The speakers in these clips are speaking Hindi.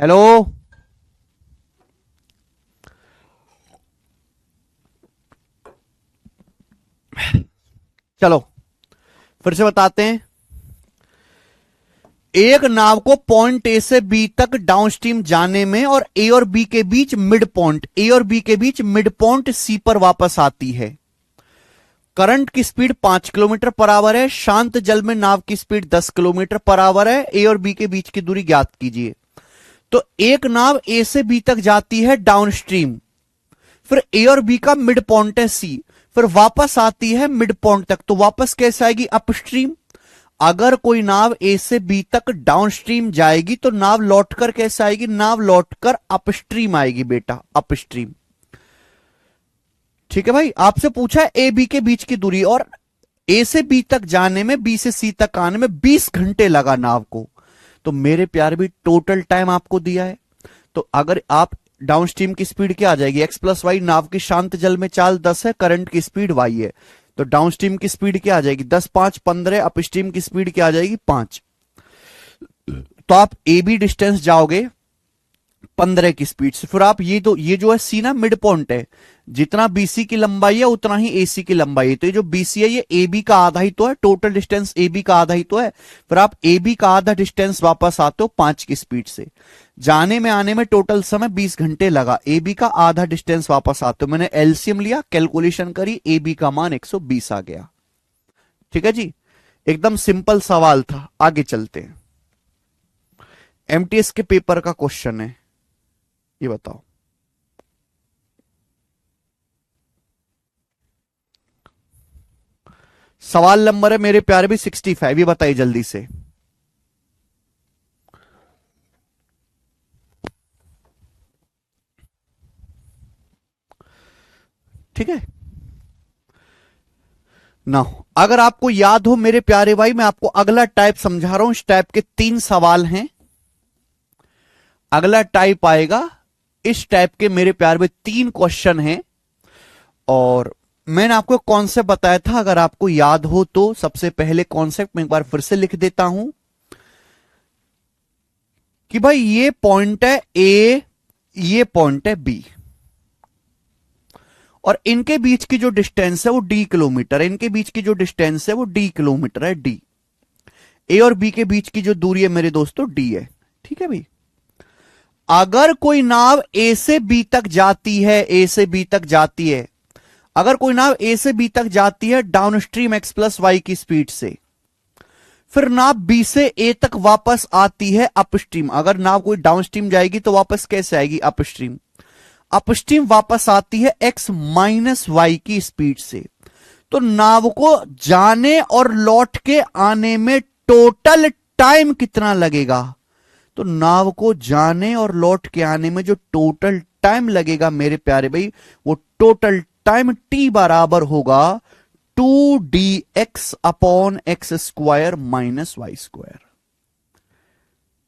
हेलो। चलो फिर से बताते हैं। एक नाव को पॉइंट ए से बी तक डाउनस्ट्रीम जाने में और ए और बी के बीच मिड पॉइंट सी पर वापस आती है। करंट की स्पीड 5 किलोमीटर पर आवर है। शांत जल में नाव की स्पीड 10 किलोमीटर पर आवर है। ए और बी के बीच की दूरी ज्ञात कीजिए। तो एक नाव ए से बी तक जाती है डाउनस्ट्रीम, फिर ए और बी का मिड पॉइंट है सी, फिर वापस आती है मिड पॉइंट तक। तो वापस कैसे आएगी? अपस्ट्रीम। अगर कोई नाव ए से बी तक डाउनस्ट्रीम जाएगी तो नाव लौटकर कैसे आएगी? नाव लौटकर अपस्ट्रीम आएगी बेटा, अपस्ट्रीम। ठीक है भाई, आपसे पूछा है ए बी के बीच की दूरी, और ए से बी तक जाने में, बी से सी तक आने में 20 घंटे लगा नाव को। तो मेरे प्यार भी टोटल टाइम आपको दिया है। तो अगर आप डाउनस्ट्रीम की स्पीड क्या आ जाएगी? X plus Y. नाव की शांत जल में चाल 10 है, करंट की स्पीड वाई है, तो डाउनस्ट्रीम की स्पीड क्या आ जाएगी? 10 5 15। अपस्ट्रीम की स्पीड क्या आ जाएगी? 5। तो आप ए बी डिस्टेंस जाओगे 15 की स्पीड से, फिर आप ये जो है सी ना मिड पॉइंट है, जितना बीसी की लंबाई है उतना ही एसी की लंबाई है। तो ये जो बीसी है ये ए बी का आधा ही तो है, टोटल डिस्टेंस ए बी का आधा ही तो है। फिर आप ए बी का आधा डिस्टेंस वापस आते हो 5 की स्पीड से। जाने में आने में टोटल समय 20 घंटे लगा, ए बी का आधा डिस्टेंस वापस आते हो। मैंने एलसीएम लिया, कैलकुलेशन करी, ए बी का मान 120 आ गया। ठीक है जी, एकदम सिंपल सवाल था। आगे चलते हैं। एमटीएस के पेपर का क्वेश्चन है, ये बताओ। सवाल नंबर है मेरे प्यारे भी 65। ये बताइए जल्दी से। ठीक है ना? अगर आपको याद हो मेरे प्यारे भाई, मैं आपको अगला टाइप समझा रहा हूं। इस टाइप के 3 सवाल हैं। अगला टाइप आएगा, इस टाइप के मेरे प्यारे भाई 3 क्वेश्चन हैं। और मैंने आपको कॉन्सेप्ट बताया था, अगर आपको याद हो तो। सबसे पहले कॉन्सेप्ट मैं एक बार फिर से लिख देता हूं कि भाई ये पॉइंट है ए, ये पॉइंट है बी, और इनके बीच की जो डिस्टेंस है वो डी किलोमीटर है। इनके बीच की जो डिस्टेंस है वो डी किलोमीटर है, डी। ए और बी के बीच की जो दूरी है मेरे दोस्तों डी है। ठीक है भाई, अगर कोई नाव ए से बी तक जाती है, ए से बी तक जाती है, अगर कोई नाव ए से बी तक जाती है डाउनस्ट्रीम एक्स प्लस वाई की स्पीड से, फिर नाव बी से ए तक वापस आती है अपस्ट्रीम। अगर नाव कोई डाउनस्ट्रीम जाएगी तो वापस कैसे आएगी? अपस्ट्रीम। अपस्ट्रीम वापस आती है एक्स माइनस वाई की स्पीड से। तो नाव को जाने और लौट के आने में टोटल टाइम कितना लगेगा? तो नाव को जाने और लौट के आने में जो टोटल टाइम लगेगा मेरे प्यारे भाई, वो टोटल टाइम टी बराबर होगा 2dx upon x square minus y square.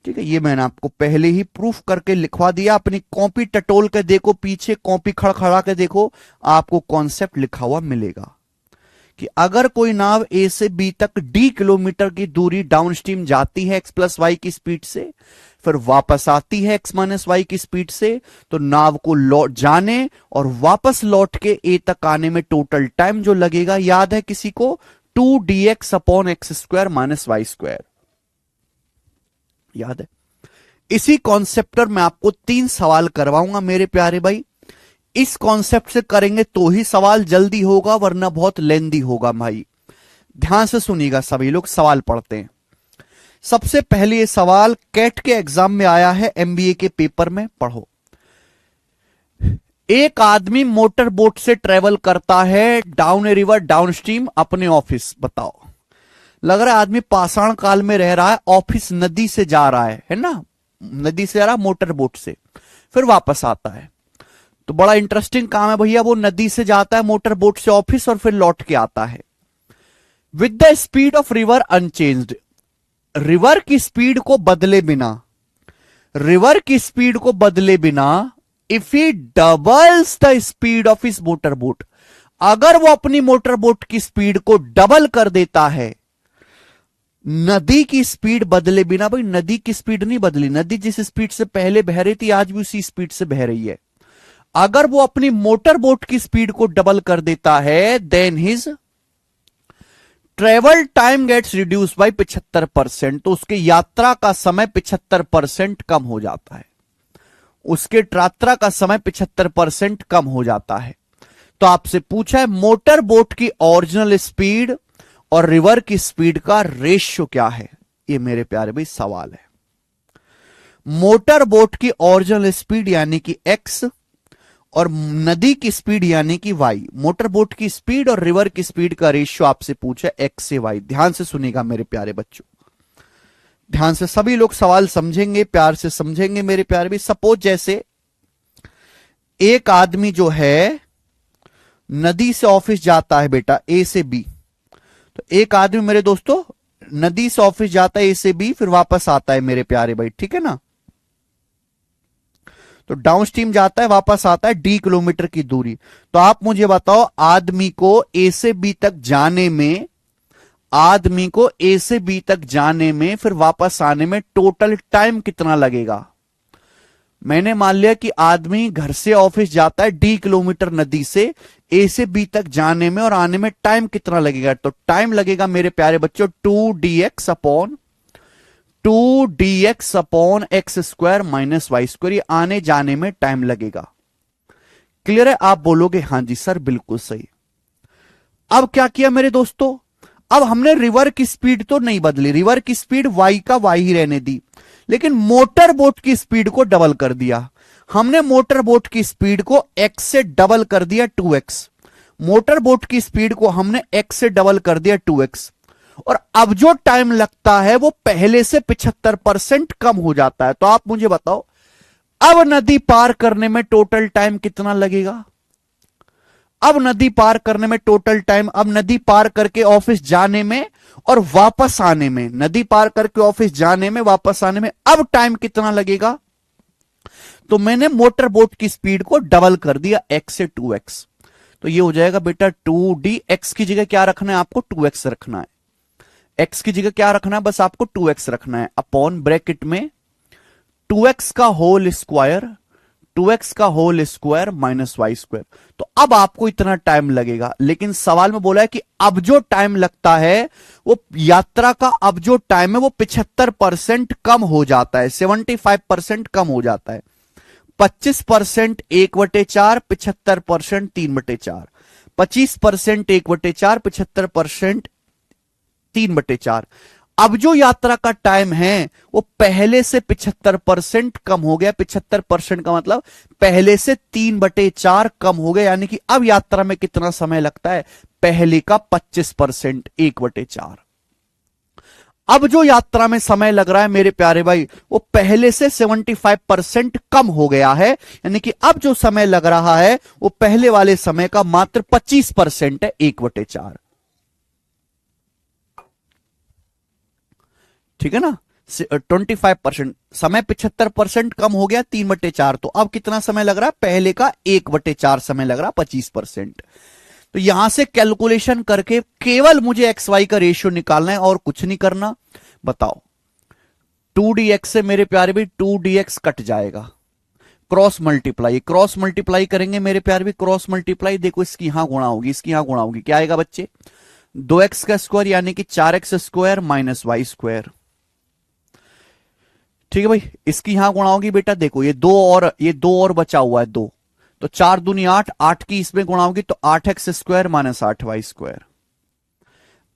ठीक है, ये मैंने आपको पहले ही प्रूफ करके लिखवा दिया। अपनी कॉपी टटोल के देखो, पीछे कॉपी खड़खड़ा के देखो, आपको कॉन्सेप्ट लिखा हुआ मिलेगा कि अगर कोई नाव ए से बी तक डी किलोमीटर की दूरी डाउनस्ट्रीम जाती है एक्स प्लस वाई की स्पीड से, फिर वापस आती है एक्स माइनस वाई की स्पीड से, तो नाव को लौट जाने और वापस लौट के ए तक आने में टोटल टाइम जो लगेगा, याद है किसी को? 2dx upon x square minus y square. याद है? इसी कॉन्सेप्ट पर मैं आपको 3 सवाल करवाऊंगा मेरे प्यारे भाई। इस कॉन्सेप्ट से करेंगे तो ही सवाल जल्दी होगा, वरना बहुत लेंदी होगा भाई। ध्यान से सुनिएगा सभी लोग, सवाल पढ़ते हैं। सबसे पहले ये सवाल कैट के एग्जाम में आया है, एमबीए के पेपर में, पढ़ो। एक आदमी मोटर बोट से ट्रेवल करता है डाउन ए रिवर डाउनस्ट्रीम अपने ऑफिस। बताओ, लग रहा है आदमी पाषाण काल में रह रहा है। ऑफिस नदी से जा रहा है ना? नदी से जा रहा, मोटर बोट से, फिर वापस आता है। तो बड़ा इंटरेस्टिंग काम है भैया। वो नदी से जाता है मोटर बोट से ऑफिस और फिर लौट के आता है with the speed of river unchanged. River की स्पीड को बदले बिना, रिवर की स्पीड को बदले बिना, if he doubles the speed of his motor boat, अगर वो अपनी मोटर बोट की स्पीड को डबल कर देता है, नदी की स्पीड बदले बिना, भाई नदी की स्पीड नहीं बदली, नदी जिस स्पीड से पहले बह रही थी आज भी उसी स्पीड से बह रही है। अगर वो अपनी मोटर बोट की स्पीड को डबल कर देता है then his travel time gets reduce by 75%, तो उसके यात्रा का समय 75% कम हो जाता है, उसके यात्रा का समय 75% कम हो जाता है। तो आपसे पूछा है मोटर बोट की ओरिजिनल स्पीड और रिवर की स्पीड का रेशियो क्या है, ये मेरे प्यारे भाई सवाल है। मोटर बोट की ओरिजिनल स्पीड यानी कि x और नदी की स्पीड यानी कि y, मोटर बोट की स्पीड और रिवर की स्पीड का रेशियो आपसे पूछा x से y। ध्यान से सुनिएगा मेरे प्यारे बच्चों, ध्यान से सभी लोग सवाल समझेंगे, प्यार से समझेंगे मेरे प्यारे भी। सपोज जैसे एक आदमी जो है नदी से ऑफिस जाता है बेटा ए से बी, तो एक आदमी मेरे दोस्तों नदी से ऑफिस जाता है ए से बी, फिर वापस आता है मेरे प्यारे भाई, ठीक है ना। तो डाउन स्ट्रीम जाता है वापस आता है डी किलोमीटर की दूरी। तो आप मुझे बताओ आदमी को ए से बी तक जाने में, आदमी को ए से बी तक जाने में फिर वापस आने में टोटल टाइम कितना लगेगा। मैंने मान लिया कि आदमी घर से ऑफिस जाता है डी किलोमीटर नदी से, ए से बी तक जाने में और आने में टाइम कितना लगेगा। तो टाइम लगेगा मेरे प्यारे बच्चों 2dx upon x square minus y square, ये आने जाने में टाइम लगेगा। क्लियर है? आप बोलोगे हां जी सर बिल्कुल सही। अब क्या किया मेरे दोस्तों, अब हमने रिवर की स्पीड तो नहीं बदली, रिवर की स्पीड y का y ही रहने दी, लेकिन मोटर बोट की स्पीड को डबल कर दिया। हमने मोटर बोट की स्पीड को x से डबल कर दिया 2x, मोटर बोट की स्पीड को हमने x से डबल कर दिया 2x, और अब जो टाइम लगता है वो पहले से 75% कम हो जाता है। तो आप मुझे बताओ अब नदी पार करने में टोटल टाइम कितना लगेगा। अब नदी पार करने में टोटल टाइम, अब नदी पार करके ऑफिस जाने में और वापस आने में, नदी पार करके ऑफिस जाने में वापस आने में अब टाइम कितना लगेगा। तो मैंने मोटर बोट की स्पीड को डबल कर दिया x से 2x, तो ये हो जाएगा बेटा 2d, x की जगह क्या रखना है आपको 2x रखना है, x की जगह क्या रखना है बस आपको 2x रखना है, अपॉन ब्रैकेट में 2x का होल स्क्वायर, 2x का whole square minus y square. तो अब आपको इतना टाइम लगेगा, लेकिन सवाल में बोला है कि अब जो टाइम लगता है वो यात्रा का, अब जो टाइम है वो 75% कम हो जाता है, 75% कम हो जाता है। 25% 1/4, 75% 3/4, 25% 1/4, 75% 3/4। अब जो यात्रा का टाइम है वो पहले से 75% कम हो गया, 75% का मतलब पहले से 3/4 कम हो गया, यानी कि अब यात्रा में कितना समय लगता है, पहले का 25%, 1/4। अब जो यात्रा में समय लग रहा है मेरे प्यारे भाई वो पहले से 75% कम हो गया है, यानी कि अब जो समय लग रहा है वो पहले वाले समय का मात्र 25% है, 1/4। ठीक है ना। 25% समय 75% कम हो गया, 3/4। तो अब कितना समय लग रहा है, पहले का 1/4 समय लग रहा है, 25%। तो यहां से कैलकुलेशन करके केवल मुझे एक्स वाई का रेशियो निकालना है और कुछ नहीं करना। बताओ 2dx से मेरे प्यारे भी 2dx कट जाएगा, क्रॉस मल्टीप्लाई, क्रॉस मल्टीप्लाई करेंगे मेरे प्यारे भी, क्रॉस मल्टीप्लाई देखो इसकी यहां गुणा होगी, इसकी यहां गुणा होगी, क्या आएगा बच्चे 2x का स्क्वायर यानी कि 4x square minus y square. ठीक है भाई, इसकी यहां गुणा होगी बेटा, देखो ये दो और बचा हुआ है 2, तो 4 दूनी 8, 8 की इसमें गुणा होगी तो 8x square minus 8y square,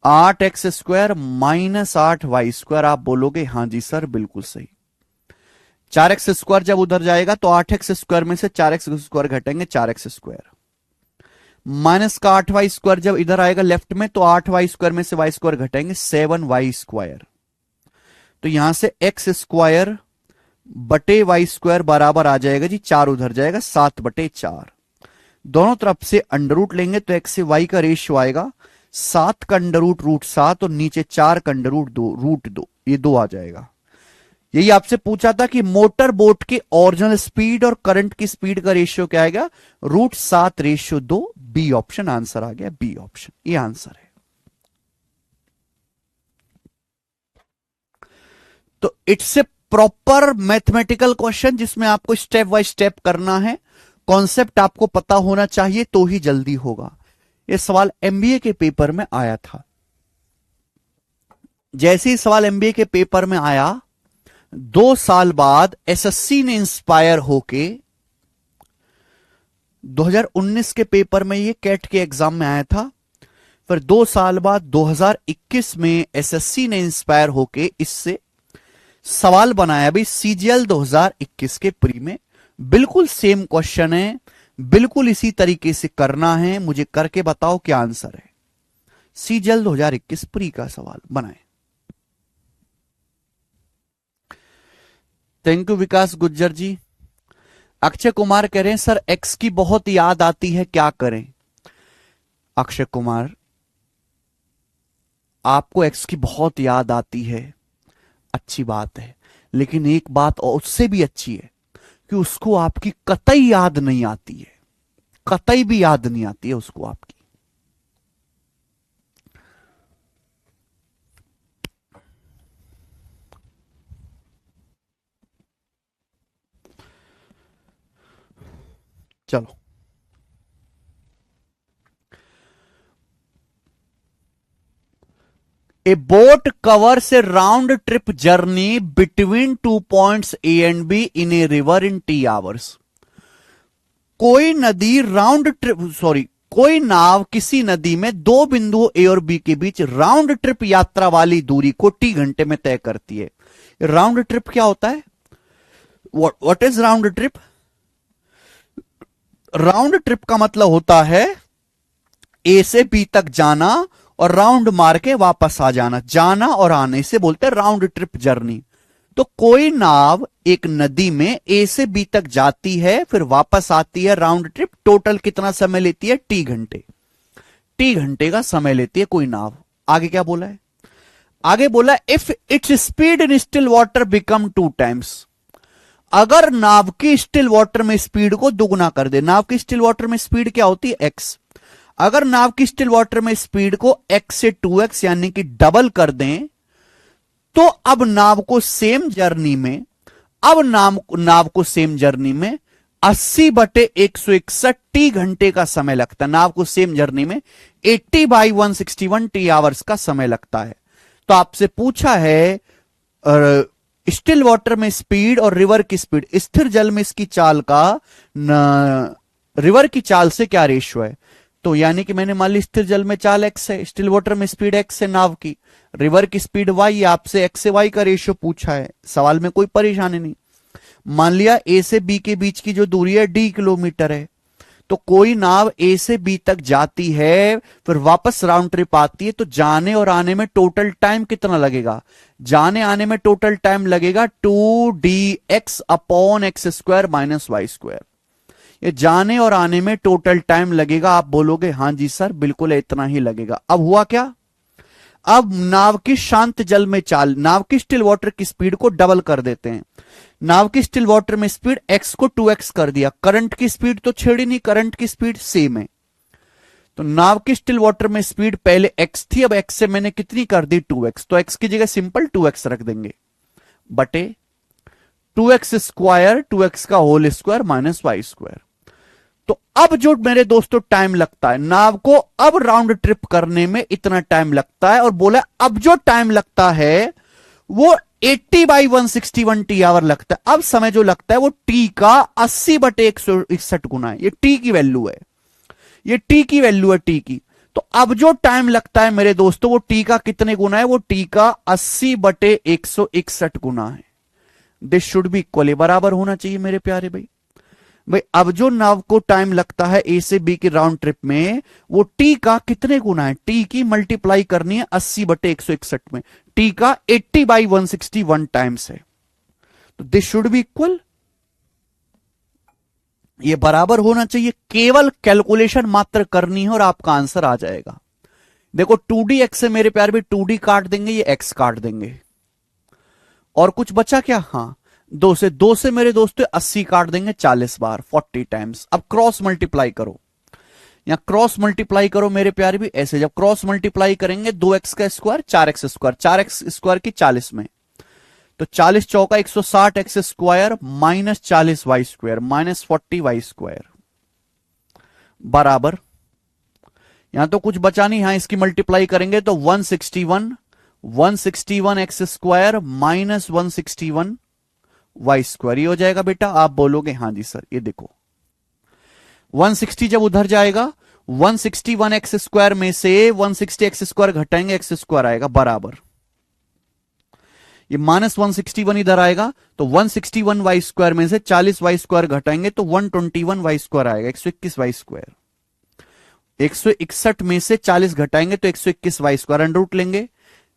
8x square minus 8y square. आप बोलोगे हां जी सर बिल्कुल सही। 4x स्क्वायर जब उधर जाएगा तो 8x स्क्वायर में से 4x square घटेंगे, 4x square minus का 8y स्क्वायर जब इधर आएगा लेफ्ट में तो 8y स्क्वायर में से y स्क्वायर घटेंगे, 7y स्क्वायर। तो यहां से x स्क्वायर बटे वाई स्क्वायर बराबर आ जाएगा जी, 4 उधर जाएगा 7/4। दोनों तरफ से अंडर रूट लेंगे तो x से y का रेशियो आएगा 7 का अंडर रूट √7 और नीचे 4 का अंडर रूट 2, ये 2 आ जाएगा। यही आपसे पूछा था कि मोटर बोट के ओरिजिनल स्पीड और करंट की स्पीड का रेशियो क्या आएगा, √7:2। बी ऑप्शन आंसर आ गया, बी ऑप्शन ये आंसर है। तो it's a proper mathematical question जिसमें आपको स्टेप बाय स्टेप करना है, कॉन्सेप्ट आपको पता होना चाहिए तो ही जल्दी होगा। यह सवाल एमबीए के पेपर में आया था। जैसे ही सवाल एमबीए के पेपर में आया, 2 साल बाद एसएससी ने इंस्पायर होके 2019 के पेपर में ये कैट के एग्जाम में आया था। फिर 2 साल बाद 2021 में एसएससी ने इंस्पायर होके इससे सवाल बनाया भी सीजीएल 2021 के प्री में। बिल्कुल सेम क्वेश्चन है, बिल्कुल इसी तरीके से करना है। मुझे करके बताओ क्या आंसर है। सीजीएल 2021 प्री का सवाल बनाए। थैंक यू विकास गुज्जर जी। अक्षय कुमार कह रहे हैं सर एक्स की बहुत याद आती है, क्या करें? अक्षय कुमार, आपको एक्स की बहुत याद आती है, अच्छी बात है, लेकिन एक बात और उससे भी अच्छी है कि उसको आपकी कतई याद नहीं आती है, कतई भी याद नहीं आती है उसको आपकी। चलो, ए boat covers A round trip journey between 2 points A and be in a river in T hours. कोई नदी राउंड ट्रिप, कोई नाव किसी नदी में 2 बिंदुओं ए और बी के बीच राउंड ट्रिप यात्रा वाली दूरी को टी घंटे में तय करती है। राउंड ट्रिप क्या होता है? What is round trip? Round trip का मतलब होता है ए से बी तक जाना और राउंड मार के वापस आ जाना, जाना और आने से बोलते हैं राउंड ट्रिप जर्नी। तो कोई नाव एक नदी में ए से बी तक जाती है, फिर वापस आती है, राउंड ट्रिप टोटल कितना समय लेती है? टी घंटे। टी घंटे का समय लेती है कोई नाव। आगे क्या बोला है? आगे बोला if its speed in still water become 2 times. अगर नाव की स्टिल वाटर में स्पीड को दुगना कर दे। नाव की स्टिल वाटर में स्पीड क्या होती है? एक्स। अगर नाव की स्टिल वाटर में स्पीड को x से 2x यानी कि डबल कर दें, तो अब नाव को सेम जर्नी में, नाव को सेम जर्नी में 80/161 टी घंटे का समय लगता है। नाव को सेम जर्नी में 80/161 टी आवर्स का समय लगता है। तो आपसे पूछा है स्टिल वाटर में स्पीड और रिवर की स्पीड, स्थिर जल में इसकी चाल का रिवर की चाल से क्या रेशियो है? तो यानी कि मैंने मान ली स्थिर जल में चाल x है, स्टिल वाटर में स्पीड x है नाव की, रिवर की स्पीड y, आपसे x से y का रेशियो पूछा है। सवाल में कोई परेशानी नहीं। मान लिया a से b के बीच की जो दूरी है d किलोमीटर है, तो कोई नाव a से b तक जाती है, फिर वापस राउंड ट्रिप आती है, तो जाने और आने में टोटल टाइम कितना लगेगा? जाने आने में टोटल टाइम लगेगा 2dx upon x square minus y square. ये जाने और आने में टोटल टाइम लगेगा। आप बोलोगे हां जी सर बिल्कुल इतना ही लगेगा। अब हुआ क्या? अब नाव की शांत जल में चाल, नाव की स्टिल वाटर की स्पीड को डबल कर देते हैं। नाव की स्टिल वाटर में स्पीड x को 2x कर दिया। करंट की स्पीड तो छेड़ी नहीं, करंट की स्पीड सेम है। तो नाव की स्टिल वाटर में स्पीड पहले x थी, अब x से मैंने कितनी कर दी? 2x। तो x की जगह सिंपल 2x रख देंगे, बटे 2x स्क्वायर, 2x का whole square minus y square. तो अब जो मेरे दोस्तों टाइम लगता है नाव को अब राउंड ट्रिप करने में इतना टाइम लगता है, और बोला अब जो टाइम लगता है वो 80/161 टी आवर लगता है। अब समय जो लगता है वो टी का 80/161 गुना है। ये टी की वैल्यू है, ये टी की वैल्यू है, टी की। तो अब जो टाइम लगता है मेरे दोस्तों वो टी का कितने गुना है? वो टी का 80/161 गुना है। दिस शुड बी इक्वली, बराबर होना चाहिए मेरे प्यारे भाई। भाई अब जो नाव को टाइम लगता है ए से बी की राउंड ट्रिप में, वो टी का कितने गुना है? टी की मल्टीप्लाई करनी है 80/161 में, टी का 80/161 टाइम्स है। तो दिस शुड बी इक्वल, ये बराबर होना चाहिए। केवल कैलकुलेशन मात्र करनी है और आपका आंसर आ जाएगा। देखो 2D x से मेरे प्यार भी 2D काट देंगे, ये x काट देंगे, और कुछ बचा क्या? हाँ, 2 से मेरे दोस्तों 80 काट देंगे 40 बार, 40 टाइम्स। अब क्रॉस मल्टीप्लाई करो, यहां क्रॉस मल्टीप्लाई करो मेरे प्यारे भी। ऐसे जब क्रॉस मल्टीप्लाई करेंगे 2x का square 4x square, 4x square की 40 में, तो 40 चौका 160 x square minus 40 y square minus 40 y square बराबर, यहां तो कुछ बचा नहीं, यहां इसकी मल्टीप्लाई करेंगे तो 161 x square minus 161 y square, ये हो जाएगा बेटा। आप बोलोगे हाँ जी सर, ये देखो 160 जब उधर जाएगा 161 एक्स स्क्वायर में से 160 एक्स स्क्वायर घटाएंगे एक्स स्क्वायर आएगा बराबर, ये माइनस 161 इधर आएगा तो 161 वाई स्क्वायर में से 40 वाई स्क्वायर घटाएंगे तो 121 वाई स्क्वायर आएगा, 121 वाई स्क्वायर। 161 में से 40 घटाएंगे तो 121 वाई स्क्वायर, अंडर रूट लेंगे,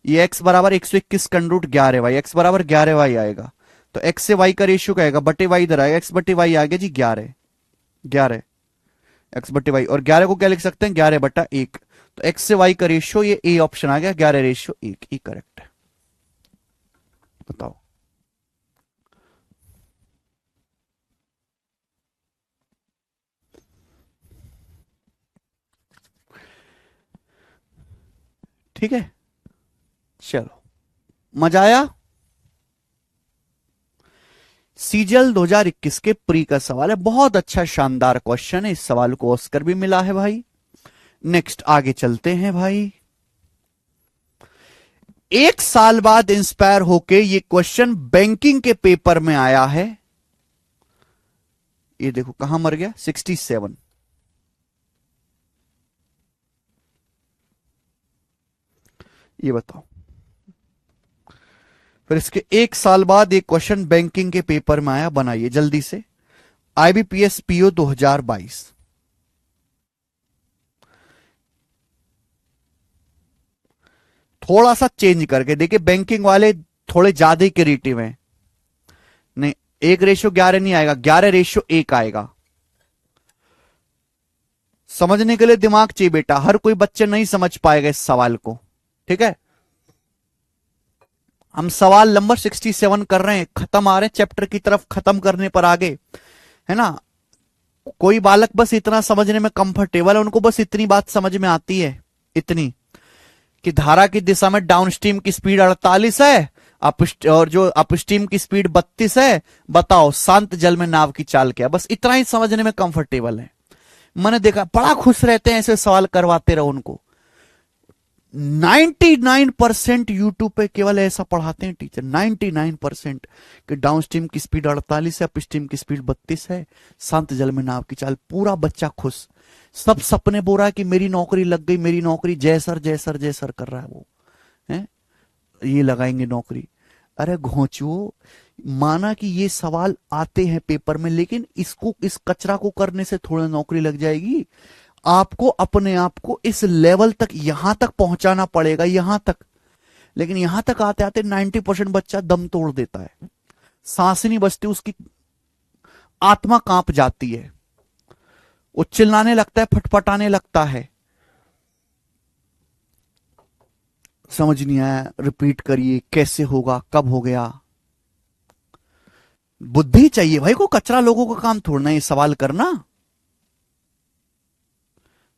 ये x बराबर 121 का अंडर रूट 11 वाई, एक्स बराबर 11 वाई आएगा, तो x से y का रेशियो क्या आएगा, बटे y इधर आएगा, x बटे y आ गया जी 11 x बटे y, और 11 को क्या लिख सकते हैं 11 बटा 1, तो x से y का रेशियो ये ए ऑप्शन आ गया 11 रेशियो 1, ये करेक्ट है। बताओ ठीक है, चलो मजा आया। सीजल 2021 के प्री का सवाल है, बहुत अच्छा शानदार क्वेश्चन है, इस सवाल को ऑस्कर भी मिला है भाई। नेक्स्ट आगे चलते हैं भाई। 1 साल बाद इंस्पायर होके ये क्वेश्चन बैंकिंग के पेपर में आया है, ये देखो कहां मर गया 67, ये बताओ। फिर इसके 1 साल बाद एक क्वेश्चन बैंकिंग के पेपर में आया, बनाइए जल्दी से। आईबीपीएस पीओ 2022, थोड़ा सा चेंज करके देखिए, बैंकिंग वाले थोड़े ज्यादा ही क्रिएटिव हैं। नहीं 1:11 नहीं आएगा, 11:1 आएगा। समझने के लिए दिमाग चाहिए बेटा, हर कोई बच्चे नहीं समझ पाएगा इस सवाल को, ठीक है। हम सवाल नंबर 67 कर रहे हैं, खत्म आ रहे हैं चैप्टर की तरफ, खत्म करने पर आगे, है ना। कोई बालक बस इतना समझने में कंफर्टेबल है, उनको बस इतनी बात समझ में आती है, इतनी कि धारा की दिशा में डाउनस्ट्रीम की स्पीड 48 है, और जो अपस्ट्रीम की स्पीड 32 है। बताओ शांत जल में नाव की चाल क्या, बस इतना ही समझने में कंफर्टेबल है। मैंने देखा बड़ा खुश रहते हैं ऐसे सवाल करवाते रहो उनको। 99% यूट्यूब पे केवल ऐसा पढ़ाते हैं टीचर, 99% कि डाउनस्ट्रीम की स्पीड 48 है, अपस्ट्रीम की स्पीड 32 है, शांत जल में नाव की चाल, पूरा बच्चा खुश। सब सपने बो रहा है कि मेरी नौकरी लग गई, मेरी नौकरी, जय सर जय सर जय सर कर रहा है वो, है ये लगाएंगे नौकरी। अरे घोंचुओ, माना कि ये सवाल आते हैं पेपर में, लेकिन इसको, इस कचरा को करने से थोड़ा नौकरी लग जाएगी। आपको अपने आप को इस लेवल तक, यहां तक पहुंचाना पड़ेगा, यहां तक। लेकिन यहां तक आते आते 90% बच्चा दम तोड़ देता है, सांस नहीं बचती, उसकी आत्मा कांप जाती है, वो चिल्लाने लगता है, फटफटाने लगता है। समझ नहीं आया, रिपीट करिए, कैसे होगा, कब हो गया। बुद्धि चाहिए भाई, को कचरा लोगों का काम थोड़ना है सवाल करना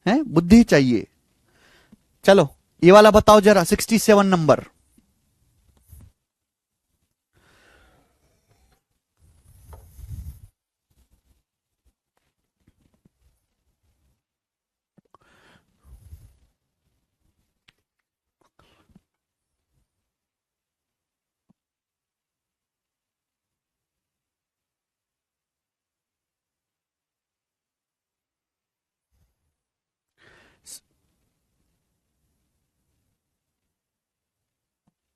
है, बुद्धि चाहिए। चलो ये वाला बताओ जरा, 67 नंबर।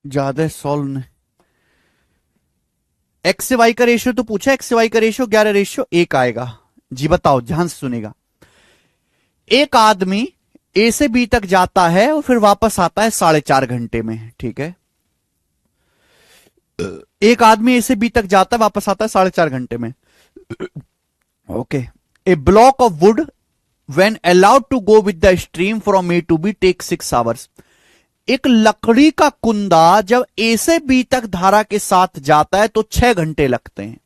ज्यादा सॉल्व ने एक्स से वाई का रेशियो तो पूछा, एक्स से वाई का रेशियो 11:1 आएगा जी। बताओ ध्यान से सुनेगा। एक आदमी ए से बी तक जाता है और फिर वापस आता है 4.5 घंटे में, ठीक है। एक आदमी ए से बी तक जाता है, वापस आता है 4.5 घंटे में, okay. A block of wood when allowed to go with the stream from A to B take 6 hours. एक लकड़ी का कुंदा जब ए से बी तक धारा के साथ जाता है तो 6 घंटे लगते हैं।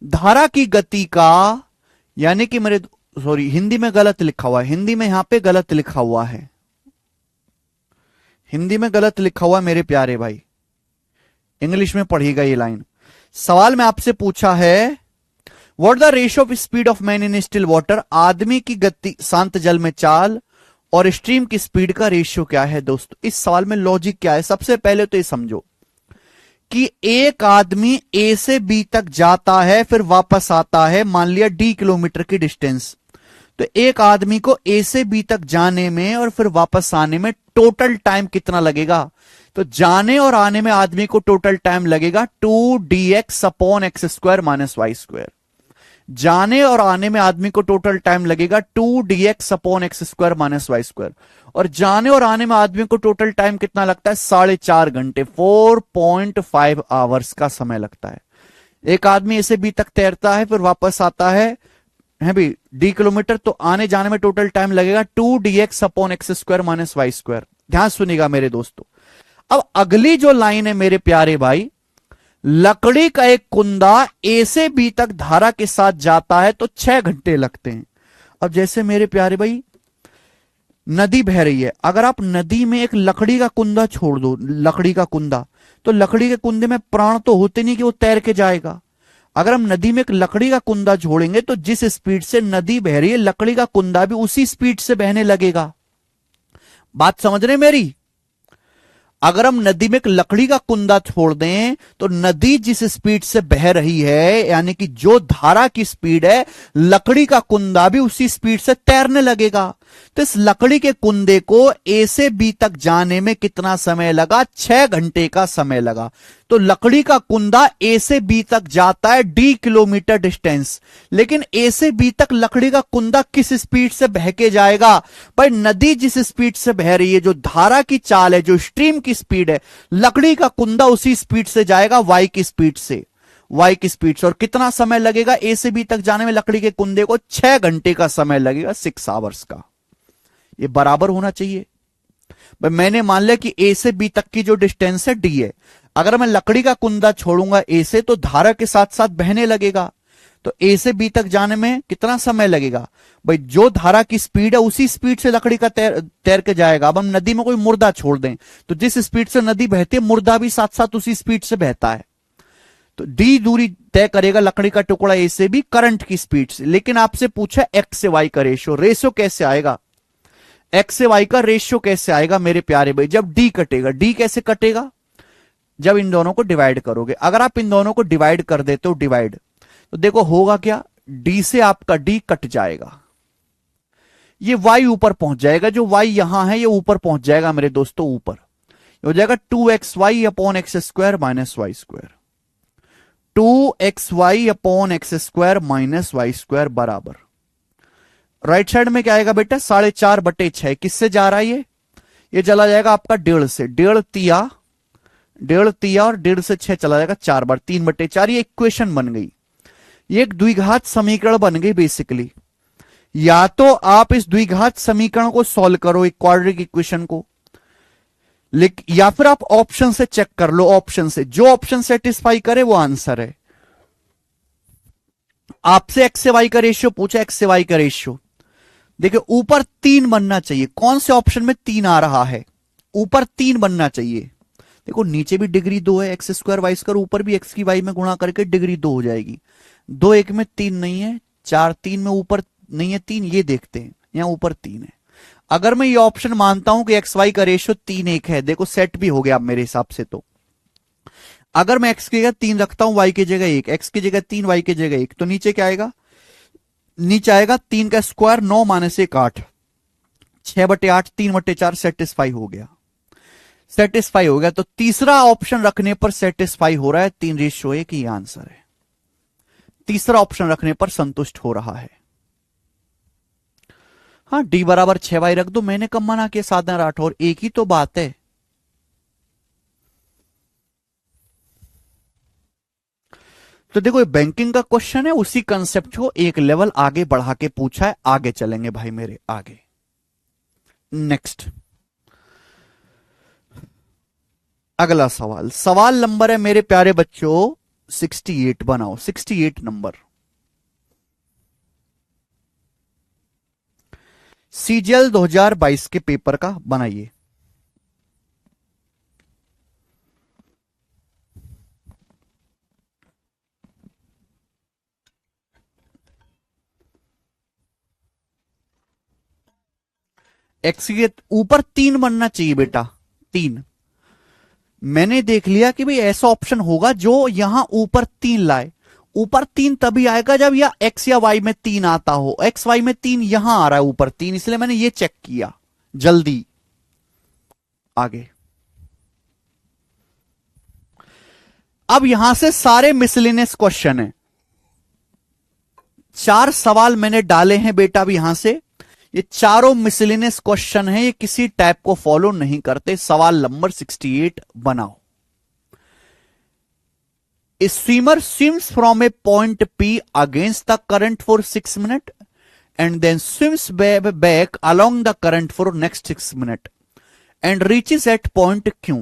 धारा की गति का, यानी कि मेरे, सॉरी हिंदी में गलत लिखा हुआ है, हिंदी में यहां पे गलत लिखा हुआ है, हिंदी में गलत लिखा हुआ है मेरे प्यारे भाई। इंग्लिश में पढ़िएगा ये लाइन। सवाल में आपसे पूछा है what the ratio of speed of man in still water, आदमी की गति शांत जल में चाल और स्ट्रीम की स्पीड का रेशियो क्या है। दोस्तों इस सवाल में लॉजिक क्या है, सबसे पहले तो ये समझो कि एक आदमी ए से बी तक जाता है फिर वापस आता है, मान लिया डी किलोमीटर की डिस्टेंस, तो एक आदमी को ए से बी तक जाने में और फिर वापस आने में टोटल टाइम कितना लगेगा। तो जाने और आने में आदमी को टोटल टाइम लगेगा 2dx upon x square minus y square. जाने और आने में आदमी को टोटल टाइम लगेगा 2dx upon x square minus y square, और जाने और आने में आदमी को टोटल टाइम कितना लगता है, 4.5 घंटे, 4.5 आवर्स का समय लगता है। एक आदमी ऐसे बी तक तैरता है फिर वापस आता है भी डी किलोमीटर, तो आने जाने में टोटल टाइम लगेगा 2dx upon x square minus y square. ध्यान सुनिएगा मेरे दोस्तों। अब अगली जो लाइन है मेरे प्यारे भाई, लकड़ी का एक कुंदा ए से बी तक धारा के साथ जाता है तो 6 घंटे लगते हैं। अब जैसे मेरे प्यारे भाई नदी बह रही है, अगर आप नदी में एक लकड़ी का कुंदा छोड़ दो, लकड़ी का कुंदा, तो लकड़ी के कुंदे में प्राण तो होते नहीं कि वो तैर के जाएगा। अगर हम नदी में एक लकड़ी का कुंदा छोड़ेंगे तो जिस स्पीड से नदी बह रही है लकड़ी का कुंदा भी उसी स्पीड से बहने लगेगा। बात समझ रहे मेरी? अगर हम नदी में एक लकड़ी का कुंदा छोड़ दें तो नदी जिस स्पीड से बह रही है, यानी कि जो धारा की स्पीड है, लकड़ी का कुंदा भी उसी स्पीड से तैरने लगेगा। तो इस लकड़ी के कुंदे को ए से बी तक जाने में कितना समय लगा, 6 घंटे का समय लगा। तो लकड़ी का कुंदा ए से बी तक जाता है डी किलोमीटर डिस्टेंस, लेकिन ए से बी तक लकड़ी का कुंदा किस स्पीड से बह के जाएगा भाई, नदी जिस स्पीड से बह रही है, जो धारा की चाल है, जो स्ट्रीम की स्पीड है, लकड़ी का कुंदा उसी स्पीड से जाएगा, वाई की स्पीड से, वाई की स्पीड से। और कितना समय लगेगा ए से बी तक जाने में, लकड़ी के कुंदे को 6 घंटे का समय लगेगा, 6 आवर्स का। ये बराबर होना चाहिए भाई। मैंने मान लिया कि ए से बी तक की जो डिस्टेंस है डी है, अगर मैं लकड़ी का कुंदा छोड़ूंगा ए से तो धारा के साथ साथ बहने लगेगा, तो ए से बी तक जाने में कितना समय लगेगा भाई, जो धारा की स्पीड है उसी स्पीड से लकड़ी का तैर के जाएगा। अब हम नदी में कोई मुर्दा छोड़ दें तो जिस स्पीड से नदी बहती है मुर्दा भी साथ साथ उसी स्पीड से बहता है, तो डी दूरी तय करेगा लकड़ी का टुकड़ा ए से बी करंट की स्पीड से। लेकिन आपसे पूछा एक्स से वाई का रेशियो, रेशियो कैसे आएगा, एक्स से वाई का रेशियो कैसे आएगा मेरे प्यारे भाई, जब डी कटेगा। डी कैसे कटेगा, जब इन दोनों को डिवाइड करोगे। अगर आप इन दोनों को डिवाइड कर देते हो, डिवाइड, तो देखो होगा क्या, डी से आपका डी कट जाएगा, ये वाई ऊपर पहुंच जाएगा, जो वाई यहां है ये ऊपर पहुंच जाएगा मेरे दोस्तों, ऊपर हो जाएगा 2xy upon x square minus y square, 2xy upon x square minus y square बराबर, राइट साइड में क्या आएगा बेटा, 4.5/6। किससे जा रहा है ये चला जाएगा आपका 1.5 से, 1.5 तिया, 1.5 तिया और 1.5 से 6 चला जाएगा 4 बार, 3/4। ये इक्वेशन बन गई, ये एक द्विघात समीकरण बन गई बेसिकली। या तो आप इस द्विघात समीकरण को सॉल्व करो, एक क्वाड्रेटिक इक्वेशन को, या फिर आप ऑप्शन से चेक कर लो, ऑप्शन से जो ऑप्शन सेटिस्फाई करे वो आंसर है। आपसे एक्स से वाई का रेशियो पूछा, एक्स से वाई का रेशियो देखिए ऊपर 3 बनना चाहिए। कौन से ऑप्शन में 3 आ रहा है, ऊपर 3 बनना चाहिए। देखो नीचे भी डिग्री 2 है, एक्स स्क्वायर वाई स्क्वायर, ऊपर भी एक्स की वाई में गुणा करके डिग्री 2 हो जाएगी। 2 1 में 3 नहीं है, 4 3 में ऊपर नहीं है 3, ये देखते हैं यहां ऊपर 3 है। अगर मैं ये ऑप्शन मानता हूं कि एक्स वाई का रेशियो 3:1 है, देखो सेट भी हो गया अब मेरे हिसाब से। तो अगर मैं एक्स की जगह 3 रखता हूं, वाई की जगह 1, एक्स की जगह 3 वाई की जगह 1, तो नीचे क्या आएगा, नीचे आएगा 3 का स्क्वायर 9 माइनस 1 8, 6/8, 3/4 सेटिस्फाई हो गया, सेटिस्फाई हो गया। तो तीसरा ऑप्शन रखने पर सेटिस्फाई हो रहा है, 3:1 ये आंसर है। तीसरा ऑप्शन रखने पर संतुष्ट हो रहा है। हाँ डी बराबर 6y रख दो, मैंने कब मना किया साधना राठौर, एक ही तो बात है। तो देखो ये बैंकिंग का क्वेश्चन है, उसी कंसेप्ट को एक लेवल आगे बढ़ा के पूछा है। आगे चलेंगे भाई मेरे, आगे नेक्स्ट अगला सवाल, सवाल नंबर है मेरे प्यारे बच्चों 68, बनाओ 68 नंबर। सीजीएल 2022 के पेपर का बनाइए। एक्स के ऊपर 3 बनना चाहिए बेटा, 3। मैंने देख लिया कि भाई ऐसा ऑप्शन होगा जो यहां ऊपर 3 लाए। ऊपर 3 तभी आएगा जब या एक्स या वाई में 3 आता हो। एक्स वाई में 3 यहां आ रहा है ऊपर 3, इसलिए मैंने ये चेक किया। जल्दी आगे। अब यहां से सारे मिसलेनियस क्वेश्चन है। 4 सवाल मैंने डाले हैं बेटा। अब यहां से ये चारों मिसलेनियस क्वेश्चन है, ये किसी टाइप को फॉलो नहीं करते। सवाल नंबर 68 बनाओ। A swimmer swims from a point P against the current for 6 minutes and then swims back along the current for next 6 minutes and reaches at point Q.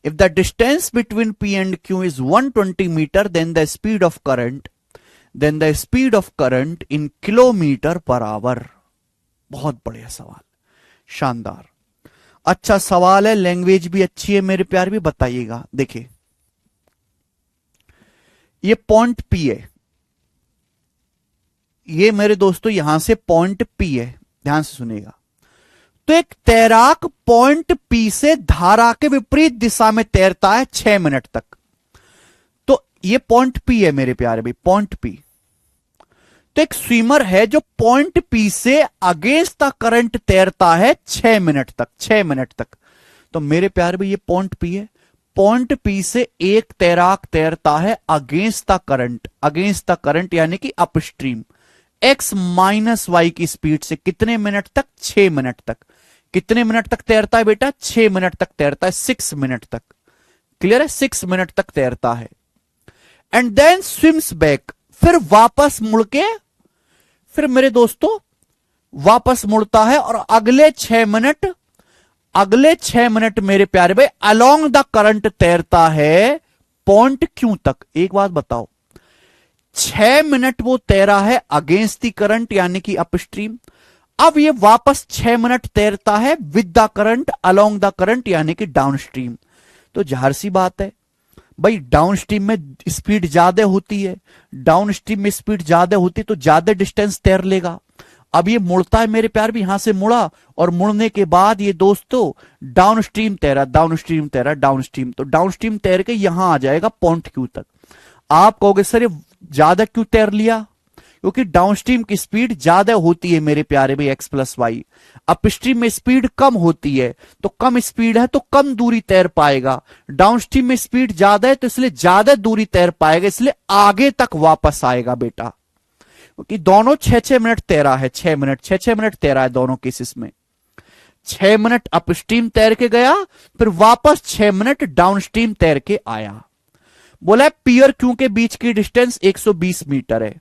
If the distance between P and Q is 120 meter, then the speed of current in kilometre per our. बहुत बढ़िया सवाल, शानदार, अच्छा सवाल है। लैंग्वेज भी अच्छी है मेरे प्यार, भी बताइएगा। देखिए ये पॉइंट पी है, ये मेरे दोस्तों यहां से पॉइंट पी है, ध्यान से सुनिएगा। तो एक तैराक पॉइंट पी से धारा के विपरीत दिशा में तैरता है 6 मिनट तक। तो ये पॉइंट पी है मेरे प्यारे भाई, पॉइंट पी। तो एक स्विमर है जो पॉइंट पी से अगेंस्ट द करंट तैरता है 6 मिनट तक, 6 मिनट तक। तो मेरे प्यारे भाई ये पॉइंट पी है। पॉइंट पी से एक तैराक तैरता है अगेंस्ट द करंट यानी कि अपस्ट्रीम, x माइनस वाई की स्पीड से। कितने मिनट तक? 6 मिनट तक। कितने मिनट तक तैरता है बेटा? 6 मिनट तक तैरता है, 6 मिनट तक। क्लियर है? 6 मिनट तक तैरता है। एंड देन स्विम्स बैक, फिर वापस मुड़ के, फिर मेरे दोस्तों वापस मुड़ता है और अगले 6 मिनट मेरे प्यारे भाई अलोंग द करंट तैरता है पॉइंट क्यू तक। एक बात बताओ, 6 मिनट वो तैरा है अगेंस्ट द करंट यानी कि अपस्ट्रीम। अब ये वापस 6 मिनट तैरता है with the current, along the current यानी कि डाउनस्ट्रीम। तो जाहिर सी बात है भाई, डाउनस्ट्रीम में स्पीड ज्यादा होती है, डाउनस्ट्रीम में स्पीड ज्यादा होती है तो ज्यादा डिस्टेंस तैर लेगा। अब ये मुड़ता है मेरे प्यार भी, यहां से मुड़ा और मुड़ने के बाद ये दोस्तों डाउनस्ट्रीम तैरा, डाउनस्ट्रीम। तो डाउनस्ट्रीम तैर के यहां आ जाएगा पॉइंट क्यू तक। आप कहोगे सर ये ज्यादा क्यों तैर लिया? क्योंकि डाउनस्ट्रीम की स्पीड ज्यादा होती है मेरे प्यारे भाई, एक्स प्लस वाई। अपस्ट्रीम में स्पीड कम होती है, तो कम स्पीड है तो कम दूरी तैर पाएगा। डाउनस्ट्रीम में स्पीड ज्यादा है तो इसलिए ज्यादा दूरी तैर पाएगा, इसलिए आगे तक वापस आएगा बेटा। क्योंकि दोनों 6-6 मिनट तैरा है, 6 मिनट तैरा है दोनों केसेस में। 6 मिनट अपस्ट्रीम तैर के गया, फिर वापस 6 मिनट डाउनस्ट्रीम तैर के आया। बोला पी और क्यू के बीच की डिस्टेंस 120 मीटर है।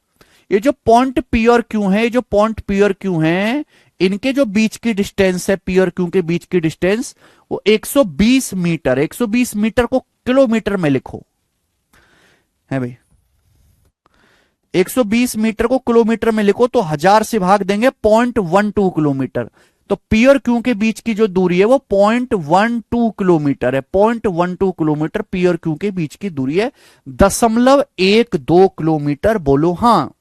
ये जो पॉइंट पी और क्यू है, जो पॉइंट पी और क्यू है, इनके जो बीच की डिस्टेंस है, पी और क्यू के बीच की डिस्टेंस वो 120 मीटर। 120 मीटर को किलोमीटर में लिखो है भाई, 120 मीटर को किलोमीटर में लिखो तो 1000 से भाग देंगे 0.12 किलोमीटर। तो पी और क्यू के बीच की जो दूरी है वो 0.12 किलोमीटर है। 0.12 किलोमीटर पी और क्यू के बीच की दूरी है, 0.12 किलोमीटर। बोलो हाँ।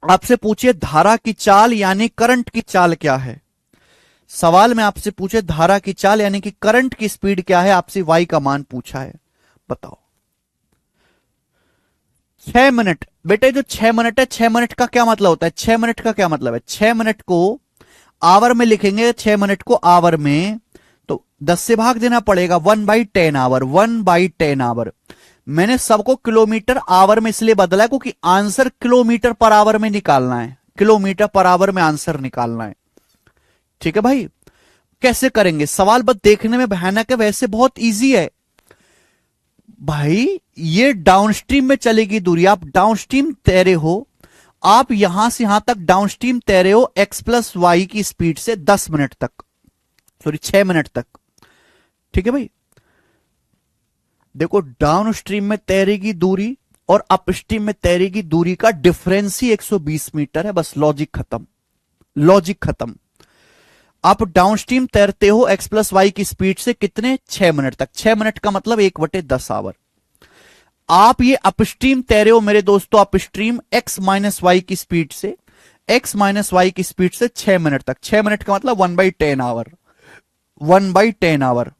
आपसे पूछिए धारा की चाल यानी करंट की चाल क्या है। सवाल में आपसे पूछे धारा की चाल यानी कि करंट की स्पीड क्या है, आपसे वाई का मान पूछा है, बताओ। 6 मिनट बेटे, जो 6 मिनट है, 6 मिनट का क्या मतलब होता है? 6 मिनट का क्या मतलब है? 6 मिनट को आवर में लिखेंगे, 6 मिनट को आवर में तो 10 से भाग देना पड़ेगा, 1/10 आवर, 1/10 आवर। मैंने सबको किलोमीटर आवर में इसलिए बदला है क्योंकि आंसर किलोमीटर पर आवर में निकालना है, किलोमीटर पर आवर में आंसर निकालना है। ठीक है भाई, कैसे करेंगे? सवाल बस देखने में भयानक है, वैसे बहुत इजी है भाई। ये डाउनस्ट्रीम में चलेगी दूरी, आप डाउनस्ट्रीम तैरे हो, आप यहां से यहां तक डाउनस्ट्रीम तैरे हो एक्स प्लस वाई की स्पीड से 10 मिनट तक, सॉरी 6 मिनट तक। ठीक है भाई, देखो डाउनस्ट्रीम में तैरेगी दूरी और अपस्ट्रीम में तैरेगी दूरी का डिफरेंस ही 120 मीटर है। बस लॉजिक खत्म, लॉजिक खत्म। आप डाउनस्ट्रीम तैरते हो एक्स प्लस वाई की स्पीड से कितने? 6 मिनट तक। 6 मिनट का मतलब 1/10 आवर। आप ये अपस्ट्रीम तैरे हो मेरे दोस्तों, अपस्ट्रीम एक्स माइनस वाई की स्पीड से, x माइनस वाई की स्पीड से 6 मिनट तक। 6 मिनट का मतलब 1/10 आवर, 1/10 आवर।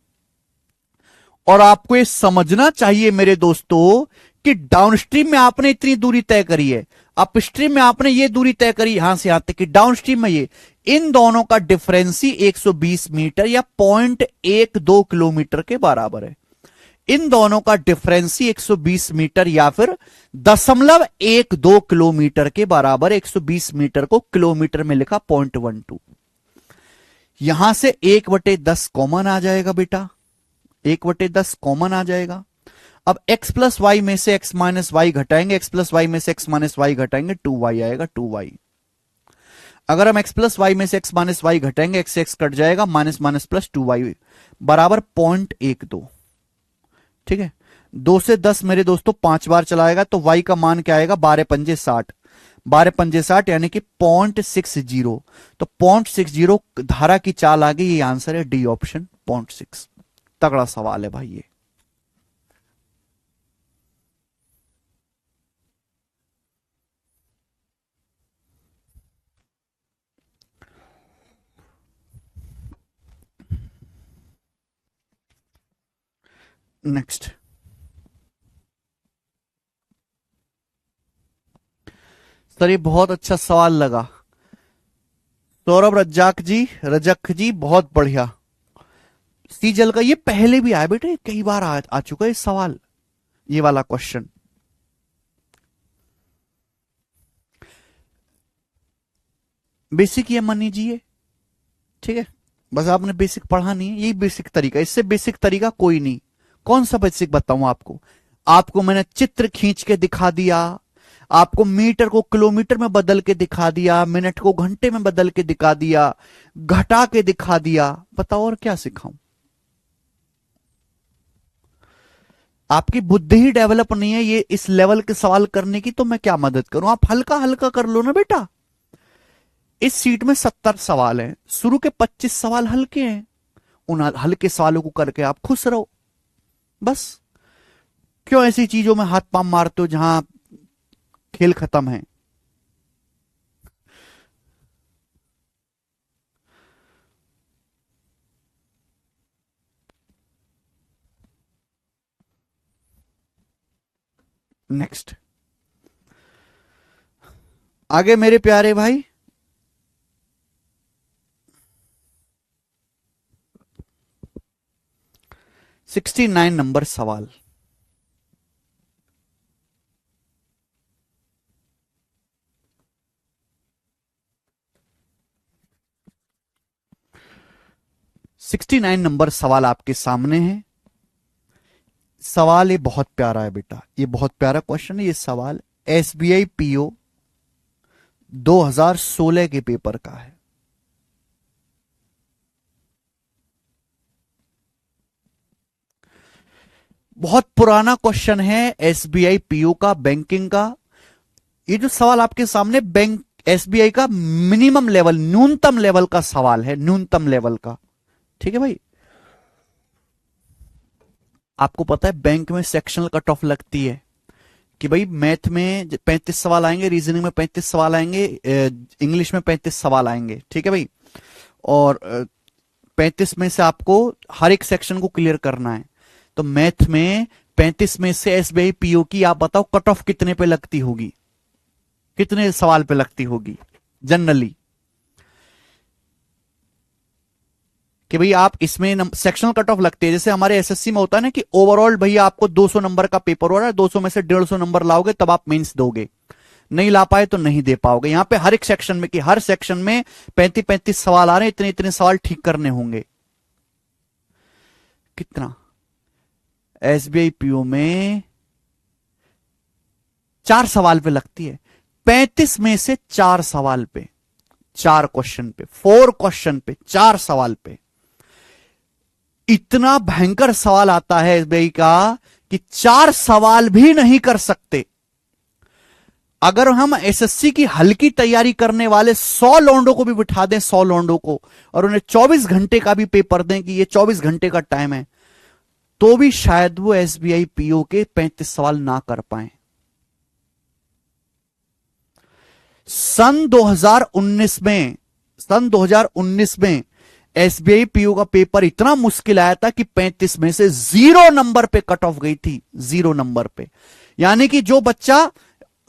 और आपको ये समझना चाहिए मेरे दोस्तों कि डाउनस्ट्रीम में आपने इतनी दूरी तय करी है, अपस्ट्रीम में आपने ये दूरी तय करी यहां से यहां तक कि डाउनस्ट्रीम में ये, इन दोनों का डिफरेंस ही 120 मीटर या 0.12 किलोमीटर के बराबर है। इन दोनों का डिफरेंस ही 120 मीटर या फिर 0.12 किलोमीटर के बराबर। 120 मीटर को किलोमीटर में लिखा 0.12। यहां से 1/10 कॉमन आ जाएगा बेटा, 1/10 कॉमन आ जाएगा। अब x प्लस वाई में से x माइनस वाई घटाएंगे, x प्लस वाई में से x माइनस वाई घटाएंगे, 2y आएगा, 2y। अगर हम x प्लस वाई में से x माइनस वाई घटाएंगे, x से x कट जाएगा, माइनस माइनस प्लस 2y बराबर 0.12। ठीक है, 2 से 10 मेरे दोस्तों 5 बार चलाएगा तो y का मान क्या आएगा, 12 पंजे 60, 12 पंजे 60 यानी कि 0.60। तो 0.60 धारा की चाल आ गई, ये आंसर है डी ऑप्शन 0.6। तगड़ा सवाल है भाई ये। नेक्स्ट, सर ये बहुत अच्छा सवाल लगा सौरभ रजक जी बहुत बढ़िया। सी जल का ये पहले भी आया बेटे, कई बार आ चुका है इस सवाल, ये वाला क्वेश्चन। बेसिक ये मान लीजिए, ठीक है, बस आपने बेसिक पढ़ा नहीं है, यही बेसिक तरीका, इससे बेसिक तरीका कोई नहीं। कौन सा बेसिक बताऊं आपको? आपको मैंने चित्र खींच के दिखा दिया, आपको मीटर को किलोमीटर में बदल के दिखा दिया, मिनट को घंटे में बदल के दिखा दिया, घटा के दिखा दिया, बताओ और क्या सिखाऊं? आपकी बुद्धि ही डेवलप नहीं है ये इस लेवल के सवाल करने की, तो मैं क्या मदद करूं? आप हल्का हल्का कर लो ना बेटा। इस सीट में 70 सवाल हैं, शुरू के 25 सवाल हल्के हैं, उन हल्के सवालों को करके आप खुश रहो बस। क्यों ऐसी चीजों में हाथ पांव मारते हो जहां खेल खत्म है? नेक्स्ट, आगे मेरे प्यारे भाई, सिक्सटी 69 नंबर सवाल। सिक्सटी 69 नंबर सवाल आपके सामने है। सवाल ये बहुत प्यारा है बेटा, ये बहुत प्यारा क्वेश्चन है। ये सवाल एसबीआई पीओ 2016 के पेपर का है। बहुत पुराना क्वेश्चन है एसबीआई पीओ का, बैंकिंग का। ये जो सवाल आपके सामने बैंक एसबीआई का मिनिमम लेवल, न्यूनतम लेवल का सवाल है, न्यूनतम लेवल का। ठीक है भाई, आपको पता है बैंक में सेक्शनल कट ऑफ लगती है कि भाई मैथ में 35 सवाल आएंगे, रीजनिंग में 35 सवाल आएंगे, इंग्लिश में 35 सवाल आएंगे। ठीक है भाई, और 35 में से आपको हर एक सेक्शन को क्लियर करना है। तो मैथ में 35 में से एसबीआई पीओ की आप बताओ कट ऑफ कितने पे लगती होगी, कितने सवाल पे लगती होगी जनरली? कि भाई आप इसमें सेक्शनल कट ऑफ लगते हैं, जैसे हमारे एसएससी में होता है ना कि ओवरऑल भैया आपको 200 नंबर का पेपर हो रहा है, 200 में से 150 नंबर लाओगे तब आप मेंस दोगे, नहीं ला पाए तो नहीं दे पाओगे। यहां पे हर एक सेक्शन में कि हर सेक्शन में 35-35 सवाल आ रहे हैं, इतने इतने सवाल ठीक करने होंगे। कितना? एसबीआई पीओ में 4 सवाल पे लगती है, 35 में से 4 सवाल पे, 4 क्वेश्चन पे, 4 क्वेश्चन पे, 4 सवाल पे। इतना भयंकर सवाल आता है एसबीआई का कि 4 सवाल भी नहीं कर सकते। अगर हम एसएससी की हल्की तैयारी करने वाले 100 लौंडों को भी बिठा दें, 100 लौंडों को, और उन्हें 24 घंटे का भी पेपर दें कि ये 24 घंटे का टाइम है, तो भी शायद वो एसबीआई पीओ के 35 सवाल ना कर पाए। सन 2019 में, सन 2019 में एसबीआई पीओ का पेपर इतना मुश्किल आया था कि 35 में से 0 नंबर पे कट ऑफ गई थी, 0 नंबर पे। यानी कि जो बच्चा,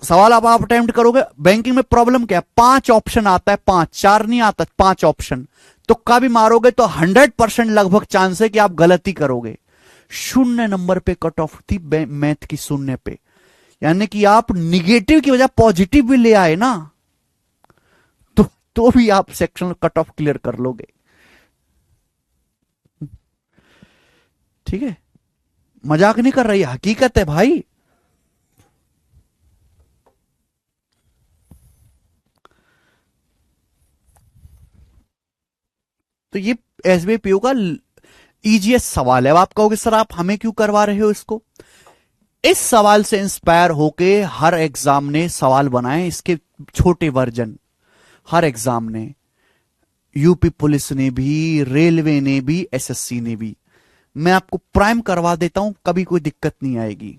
सवाल अब आप अटेम्प्ट करोगे, बैंकिंग में प्रॉब्लम क्या है, 5 ऑप्शन आता है, 5, 4 नहीं आता, 5 ऑप्शन, तुक्का भी मारोगे तो 100% लगभग चांस है कि आप गलती करोगे। 0 नंबर पे कट ऑफ थी मैथ की, 0 पे। यानी कि आप निगेटिव की वजह पॉजिटिव भी ले आए ना, तो भी आप सेक्शन कट ऑफ क्लियर कर लोगे। ठीक है, मजाक नहीं कर रही, हकीकत है भाई। तो ये एसबीआई पीओ का इजीएस्ट सवाल है। अब आप कहोगे सर आप हमें क्यों करवा रहे हो इसको? इस सवाल से इंस्पायर होके हर एग्जाम ने सवाल बनाए, इसके छोटे वर्जन हर एग्जाम ने, यूपी पुलिस ने भी, रेलवे ने भी, एसएससी ने भी। मैं आपको प्राइम करवा देता हूं, कभी कोई दिक्कत नहीं आएगी।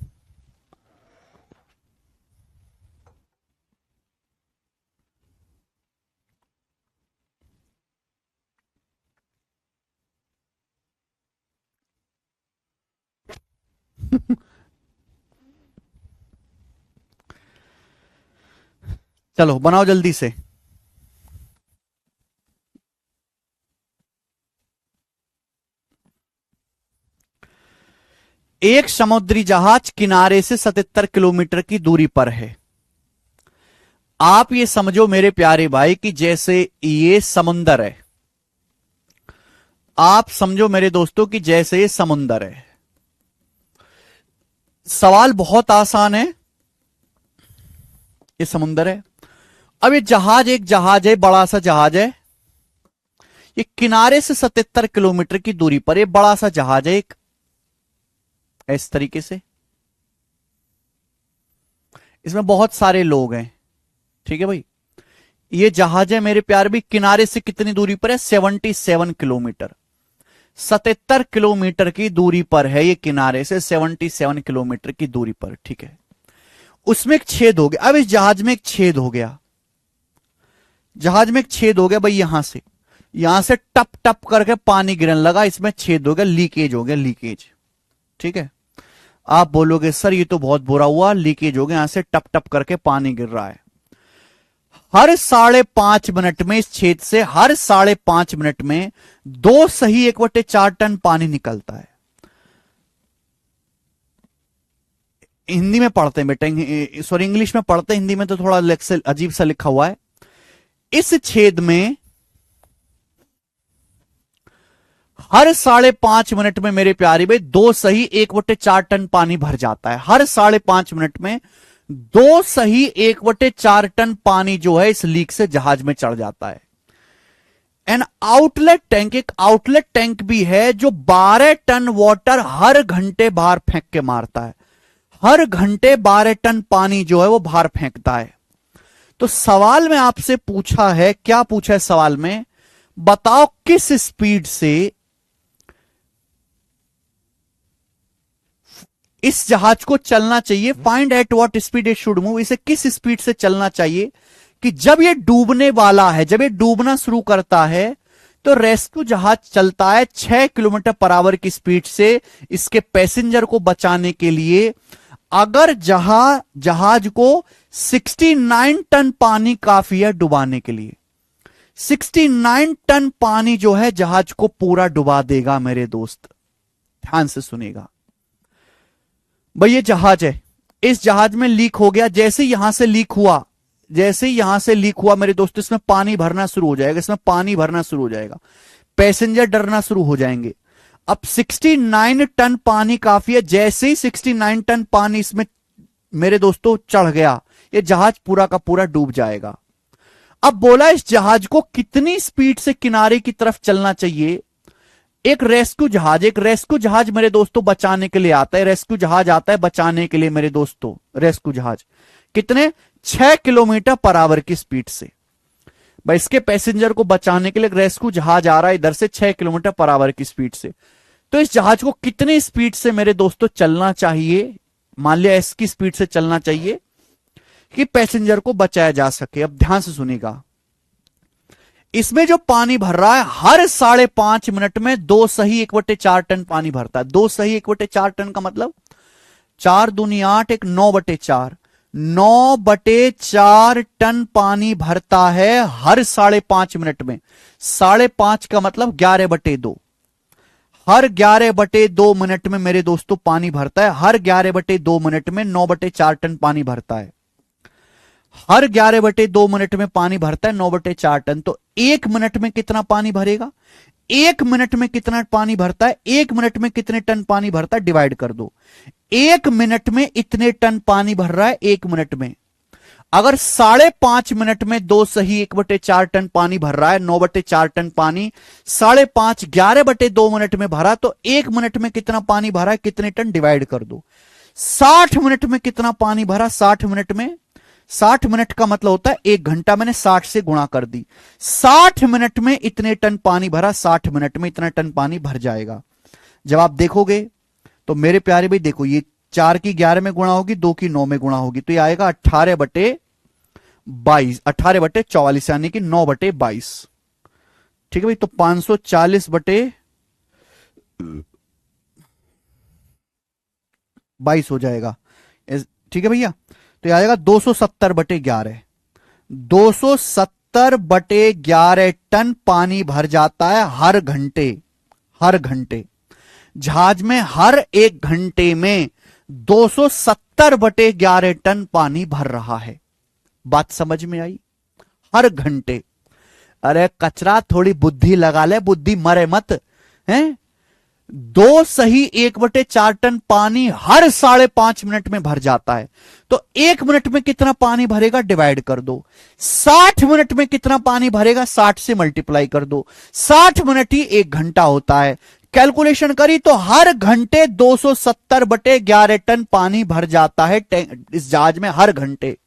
चलो बनाओ जल्दी से। एक समुद्री जहाज किनारे से 77 किलोमीटर की दूरी पर है। आप ये समझो मेरे प्यारे भाई कि जैसे ये समुंदर है, आप समझो मेरे दोस्तों कि जैसे ये समुंदर है। सवाल बहुत आसान है, ये समुंदर है। अब ये जहाज एक जहाज है, बड़ा सा जहाज है, ये किनारे से 77 किलोमीटर की दूरी पर ये बड़ा सा जहाज है एक, इस तरीके से। इसमें बहुत सारे लोग हैं, ठीक है भाई। ये जहाज है मेरे प्यार भी, किनारे से कितनी दूरी पर है, 77 किलोमीटर। 77 किलोमीटर की दूरी पर है ये, किनारे से 77 किलोमीटर की दूरी पर, ठीक है। उसमें एक छेद हो गया। अब इस जहाज में एक छेद हो गया, जहाज में एक छेद हो गया भाई, यहां से टप टप करके पानी गिरने लगा, इसमें छेद हो गया, लीकेज हो गया, लीकेज, ठीक है। आप बोलोगे सर ये तो बहुत बुरा हुआ, लीकेज हो गया, यहां से टप टप करके पानी गिर रहा है। हर 5.5 मिनट में इस छेद से, हर 5.5 मिनट में 2 सही 1/4 टन पानी निकलता है। हिंदी में पढ़ते हैं बेटा, सॉरी इंग्लिश में पढ़ते हैं, हिंदी में तो थोड़ा अजीब सा लिखा हुआ है। इस छेद में हर 5.5 मिनट में मेरे प्यारे भाई 2 सही 1/4 टन पानी भर जाता है। हर 5.5 मिनट में 2 सही 1/4 टन पानी जो है इस लीक से जहाज में चढ़ जाता है। एन आउटलेट टैंक, एक आउटलेट टैंक भी है जो 12 टन वाटर हर घंटे बाहर फेंक के मारता है। हर घंटे 12 टन पानी जो है वो बाहर फेंकता है। तो सवाल में आपसे पूछा है, क्या पूछा है सवाल में, बताओ किस स्पीड से इस जहाज को चलना चाहिए, find at what speed it should move, इसे किस स्पीड से चलना चाहिए कि जब ये डूबने वाला है, जब ये डूबना शुरू करता है तो रेस्क्यू जहाज चलता है 6 किलोमीटर पर आवर की स्पीड से इसके पैसेंजर को बचाने के लिए। अगर जहाज को 69 टन पानी काफी है डुबाने के लिए, 69 टन पानी जो है जहाज को पूरा डुबा देगा मेरे दोस्त, ध्यान से सुनेगा भाई। ये जहाज है, इस जहाज में लीक हो गया, जैसे यहां से लीक हुआ, जैसे यहां से लीक हुआ मेरे दोस्त, इसमें पानी भरना शुरू हो जाएगा, इसमें पानी भरना शुरू हो जाएगा, पैसेंजर डरना शुरू हो जाएंगे। अब 69 टन पानी काफी है, जैसे ही 69 टन पानी इसमें मेरे दोस्तों चढ़ गया, ये जहाज पूरा का पूरा डूब जाएगा। अब बोला इस जहाज को कितनी स्पीड से किनारे की तरफ चलना चाहिए। एक रेस्क्यू जहाज मेरे दोस्तों बचाने के लिए आता है, रेस्क्यू जहाज आता है बचाने के लिए मेरे दोस्तों, रेस्क्यू जहाज कितने, 6 किलोमीटर पर आवर की स्पीड से। भाई इसके पैसेंजर को बचाने के लिए रेस्क्यू जहाज आ रहा है इधर से 6 किलोमीटर पर आवर की स्पीड से। तो इस जहाज को कितनी स्पीड से मेरे दोस्तों चलना चाहिए, मान लिया एस की स्पीड से चलना चाहिए। कि पैसेंजर को बचाया जा सके। अब ध्यान से सुनिएगा, इसमें जो पानी भर रहा है हर 5.5 मिनट में 2 सही 1/4 टन पानी भरता है। 2 सही 1/4 टन का मतलब 4 दूनी 8, एक 9/4, 9/4 टन पानी भरता है हर 5.5 मिनट में। 5.5 का मतलब 11/2, हर 11/2 मिनट में मेरे दोस्तों पानी भरता है। हर 11/2 मिनट में 9/4 टन पानी भरता है। हर 11/2 मिनट में पानी भरता है 9/4 टन। तो 1 मिनट में कितना पानी भरेगा? 1 मिनट में कितना पानी भरता है? 1 मिनट में कितने टन पानी भरता है? डिवाइड कर दो। 1 मिनट में इतने टन पानी भर रहा है 1 मिनट में। अगर 5.5 मिनट में 2 सही 1/4 टन पानी भर रहा है, 9/4 टन पानी 5.5 11/2 मिनट में भरा, तो 1 मिनट में कितना पानी भरा है, कितने टन? डिवाइड कर दो। 60 मिनट में कितना पानी भरा? 60 मिनट में, 60 मिनट का मतलब होता है 1 घंटा, मैंने 60 से गुणा कर दी। 60 मिनट में इतने टन पानी भरा, 60 मिनट में इतना टन पानी भर जाएगा। जब आप देखोगे तो मेरे प्यारे भाई देखो, ये 4 की 11 में गुणा होगी, 2 की 9 में गुणा होगी, तो ये आएगा 18/22, 18/44, यानी कि 9/22। ठीक है भाई, तो 540/22 हो जाएगा। ठीक है भैया, तो ये आएगा 270/11। 270/11 टन पानी भर जाता है हर घंटे, हर घंटे। जहाज में हर 1 घंटे में 270/11 टन पानी भर रहा है। बात समझ में आई? हर घंटे। अरे कचरा, थोड़ी बुद्धि लगा ले, बुद्धि मरे मत हैं। 2 सही 1/4 टन पानी हर 5.5 मिनट में भर जाता है। तो 1 मिनट में कितना पानी भरेगा? डिवाइड कर दो। 60 मिनट में कितना पानी भरेगा? 60 से मल्टीप्लाई कर दो। 60 मिनट ही 1 घंटा होता है। कैलकुलेशन करी तो हर घंटे 270/11 टन पानी भर जाता है इस जहाज में, हर घंटे।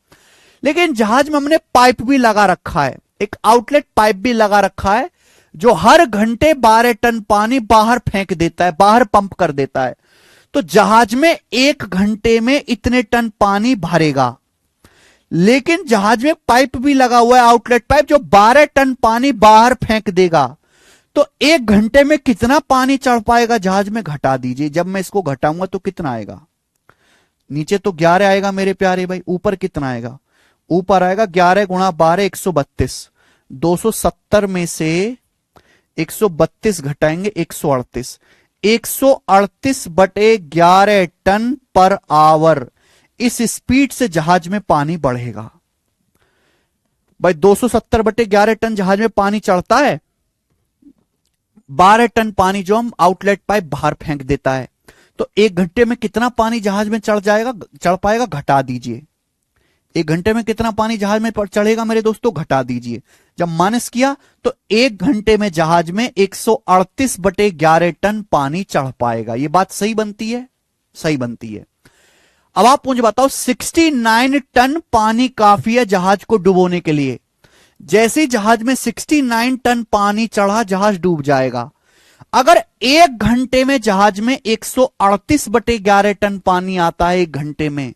लेकिन जहाज में हमने पाइप भी लगा रखा है, एक आउटलेट पाइप भी लगा रखा है, जो हर घंटे 12 टन पानी बाहर फेंक देता है, बाहर पंप कर देता है। तो जहाज में 1 घंटे में इतने टन पानी भरेगा। लेकिन जहाज में पाइप भी लगा हुआ है, आउटलेट पाइप, जो 12 टन पानी बाहर फेंक देगा। तो 1 घंटे में कितना पानी चढ़ पाएगा जहाज में? घटा दीजिए। जब मैं इसको घटाऊंगा तो कितना आएगा? नीचे तो 11 आएगा मेरे प्यारे भाई, ऊपर कितना आएगा? ऊपर आएगा 11 गुणा 12, 132। 270 में से 132 घटाएंगे 138। 138/11 टन पर आवर, इस स्पीड से जहाज में पानी बढ़ेगा। भाई 270/11 टन जहाज में पानी चढ़ता है, 12 टन पानी जो हम आउटलेट पाइप बाहर फेंक देता है। तो 1 घंटे में कितना पानी जहाज में चढ़ जाएगा, चढ़ पाएगा? घटा दीजिए। 1 घंटे में कितना पानी जहाज में चढ़ेगा मेरे दोस्तों? घटा दीजिए। जब माइनस किया तो 1 घंटे में जहाज में 138/11 टन पानी चढ़ पाएगा। ये बात सही बनती है? सही बनती है। अब आप मुझे बताओ, 69 टन पानी काफी है जहाज को डुबोने के लिए। जैसे ही जहाज में 69 टन पानी चढ़ा, जहाज डूब जाएगा। अगर 1 घंटे में जहाज में 138/11 टन पानी आता है 1 घंटे में,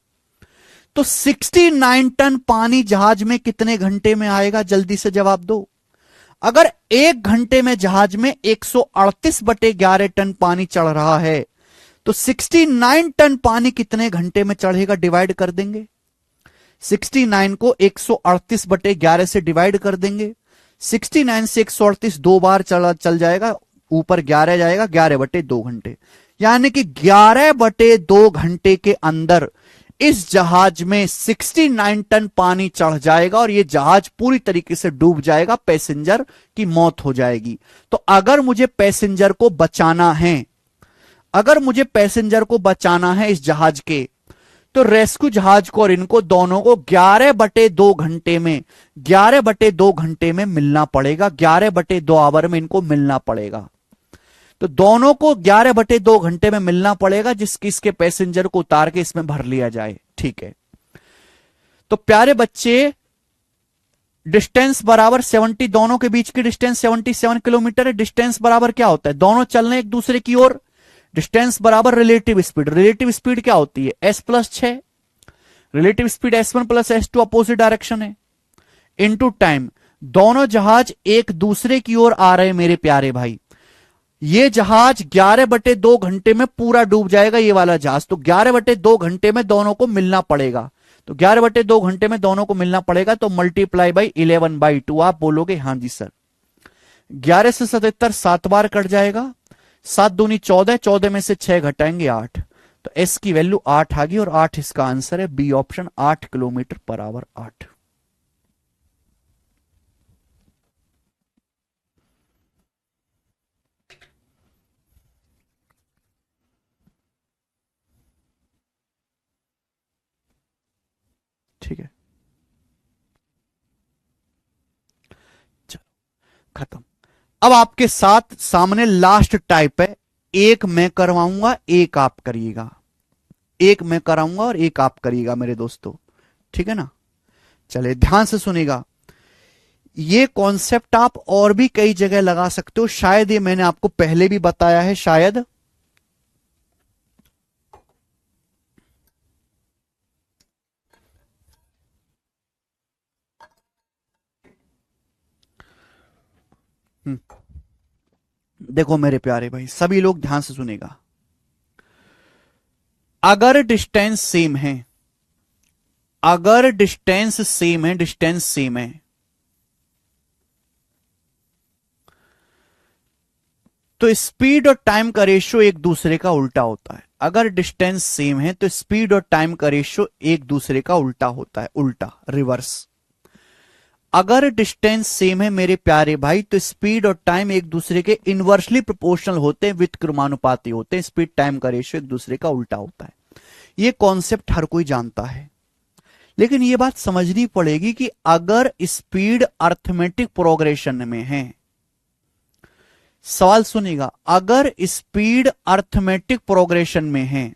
तो 69 टन पानी जहाज में कितने घंटे में आएगा? जल्दी से जवाब दो। अगर 1 घंटे में जहाज में 138/11 टन पानी चढ़ रहा है, तो 69 टन पानी कितने घंटे में चढ़ेगा? डिवाइड कर देंगे। 69 को 138/11 से डिवाइड कर देंगे। 69 से 138 2 बार चल जाएगा, ऊपर 11 जाएगा, 11/2 घंटे, यानी कि 11/2 घंटे के अंदर इस जहाज में 69 टन पानी चढ़ जाएगा और यह जहाज पूरी तरीके से डूब जाएगा, पैसेंजर की मौत हो जाएगी। तो अगर मुझे पैसेंजर को बचाना है, अगर मुझे पैसेंजर को बचाना है इस जहाज के, तो रेस्क्यू जहाज को और इनको दोनों को 11/2 घंटे में, 11/2 घंटे में मिलना पड़ेगा। 11/2 आवर में इनको मिलना पड़ेगा। तो दोनों को 11/2 घंटे में मिलना पड़ेगा, जिसके पैसेंजर को उतार के इसमें भर लिया जाए। ठीक है, तो प्यारे बच्चे, डिस्टेंस बराबर 70, दोनों के बीच की डिस्टेंस 77 किलोमीटर है। डिस्टेंस बराबर क्या होता है? दोनों चलने एक दूसरे की ओर। डिस्टेंस बराबर रिलेटिव स्पीड। रिलेटिव स्पीड क्या होती है? s + 6। Relative speed S1 plus S2 opposite direction है, इनटू टाइम। दोनों जहाज एक दूसरे की ओर आ रहे हैं मेरे प्यारे भाई। ये जहाज 11/2 घंटे में पूरा डूब जाएगा, ये वाला जहाज। तो 11/2 घंटे में दोनों को मिलना पड़ेगा। तो 11/2 घंटे में दोनों को मिलना पड़ेगा, तो मल्टीप्लाई बाई 11/2। आप बोलोगे हाँ जी सर। 11 से 77 7 बार कट जाएगा, 7 दूनी 14, 14 में से 6 घटाएंगे 8, तो एस की वैल्यू 8 आ गई और 8 इसका आंसर है, B option 8 kilometre per hour 8। ठीक है, चलो खत्म। अब आपके साथ सामने लास्ट टाइप है, एक मैं करवाऊंगा एक आप करिएगा, एक मैं कराऊंगा और एक आप करिएगा मेरे दोस्तों, ठीक है ना। चले ध्यान से सुनेगा, ये कॉन्सेप्ट आप और भी कई जगह लगा सकते हो, शायद ये मैंने आपको पहले भी बताया है शायद। देखो मेरे प्यारे भाई, सभी लोग ध्यान से सुनेगा। अगर डिस्टेंस सेम है, अगर डिस्टेंस सेम है, डिस्टेंस सेम है, तो स्पीड और टाइम का रेशियो एक दूसरे का उल्टा होता है। अगर डिस्टेंस सेम है तो स्पीड और टाइम का रेशियो एक दूसरे का उल्टा होता है, उल्टा, रिवर्स। अगर डिस्टेंस सेम है मेरे प्यारे भाई, तो स्पीड और टाइम एक दूसरे के इनवर्सली प्रोपोर्शनल होते हैं, व्युत्क्रमानुपाती होते हैं। स्पीड टाइम का रेशियो एक दूसरे का उल्टा होता है। ये कॉन्सेप्ट हर कोई जानता है, लेकिन यह बात समझनी पड़ेगी कि अगर स्पीड अर्थमेटिक प्रोग्रेशन में है, सवाल सुनिएगा, अगर स्पीड अर्थमेटिक प्रोग्रेशन में है,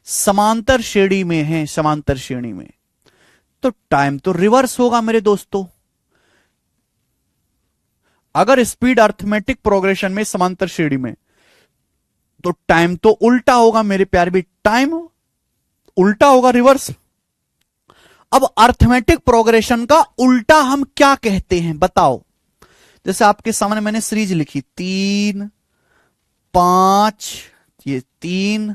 समांतर श्रेणी में है, समांतर श्रेणी में, तो टाइम तो रिवर्स होगा मेरे दोस्तों। अगर स्पीड अर्थमेटिक प्रोग्रेशन में, समांतर श्रेणी में, तो टाइम तो उल्टा होगा मेरे प्यारे भी, टाइम उल्टा होगा, रिवर्स। अब अर्थमेटिक प्रोग्रेशन का उल्टा हम क्या कहते हैं बताओ। जैसे आपके सामने मैंने सीरीज लिखी 3 5, ये 3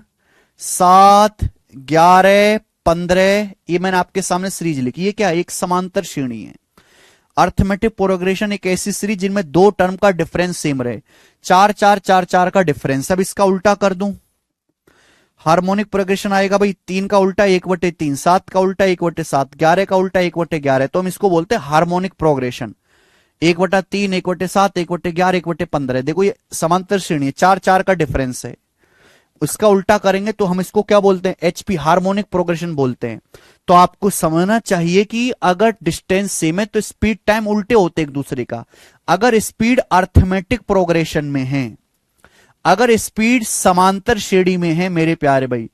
7 11 15, ये मैंने आपके सामने सीरीज लिखी। ये क्या, एक समांतर श्रेणी है। अर्थमेटिक प्रोग्रेशन एक ऐसी सीरीज जिनमें दो टर्म का डिफरेंस सेम रहे, 4 4 4 4 का डिफरेंस। अब इसका उल्टा कर दूं, हार्मोनिक प्रोग्रेशन आएगा भाई, 3 का उल्टा 1/3, 7 का उल्टा 1/7, 11 का उल्टा 1/11, तो हम इसको बोलते हैं हार्मोनिक प्रोग्रेशन। 1/3, 1/7, 1/11, 1/15। देखो ये समांतर श्रेणी है, 4 4 का डिफरेंस है। उसका उल्टा करेंगे तो हम इसको क्या बोलते हैं, एचपी, हार्मोनिक प्रोग्रेशन बोलते हैं। तो आपको समझना चाहिए कि अगर डिस्टेंस सेम है तो स्पीड टाइम उल्टे होते एक दूसरे का। अगर स्पीड अर्थमेटिक प्रोग्रेशन में है, अगर स्पीड समांतर श्रेणी में है मेरे प्यारे भाई,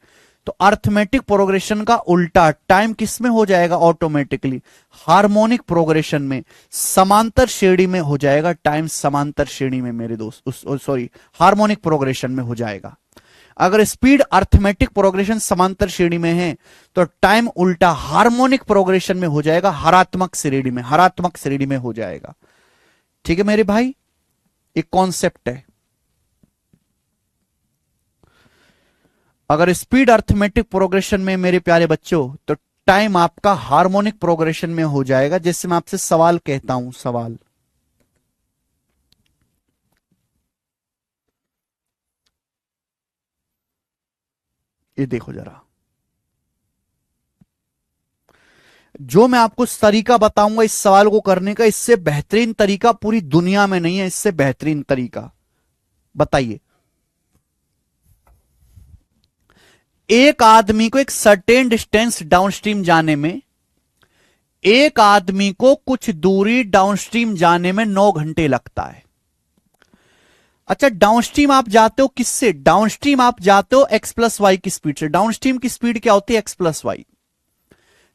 तो अर्थमेटिक प्रोग्रेशन का उल्टा टाइम किस में हो जाएगा, ऑटोमेटिकली हार्मोनिक प्रोग्रेशन में, समांतर श्रेणी में हो जाएगा टाइम, समांतर श्रेणी में मेरे दोस्त, सॉरी हार्मोनिक प्रोग्रेशन में हो जाएगा। अगर स्पीड अर्थमेटिक प्रोग्रेशन समांतर श्रेणी में है तो टाइम उल्टा हार्मोनिक प्रोग्रेशन में हो जाएगा, हरात्मक श्रेणी में, हरात्मक श्रेणी में हो जाएगा। ठीक है मेरे भाई, एक कॉन्सेप्ट है। अगर स्पीड अर्थमेटिक प्रोग्रेशन में मेरे प्यारे बच्चों, तो टाइम आपका हार्मोनिक प्रोग्रेशन में हो जाएगा। जैसे मैं आपसे सवाल कहता हूं, सवाल, ये देखो जरा, जो मैं आपको तरीका बताऊंगा इस सवाल को करने का, इससे बेहतरीन तरीका पूरी दुनिया में नहीं है, इससे बेहतरीन तरीका बताइए। एक आदमी को एक सर्टेन डिस्टेंस डाउनस्ट्रीम जाने में, एक आदमी को कुछ दूरी डाउनस्ट्रीम जाने में 9 घंटे लगता है। अच्छा, डाउनस्ट्रीम आप जाते हो किससे, डाउनस्ट्रीम आप जाते हो एक्स प्लस वाई की स्पीड से। डाउनस्ट्रीम की स्पीड क्या होती है, एक्स प्लस वाई।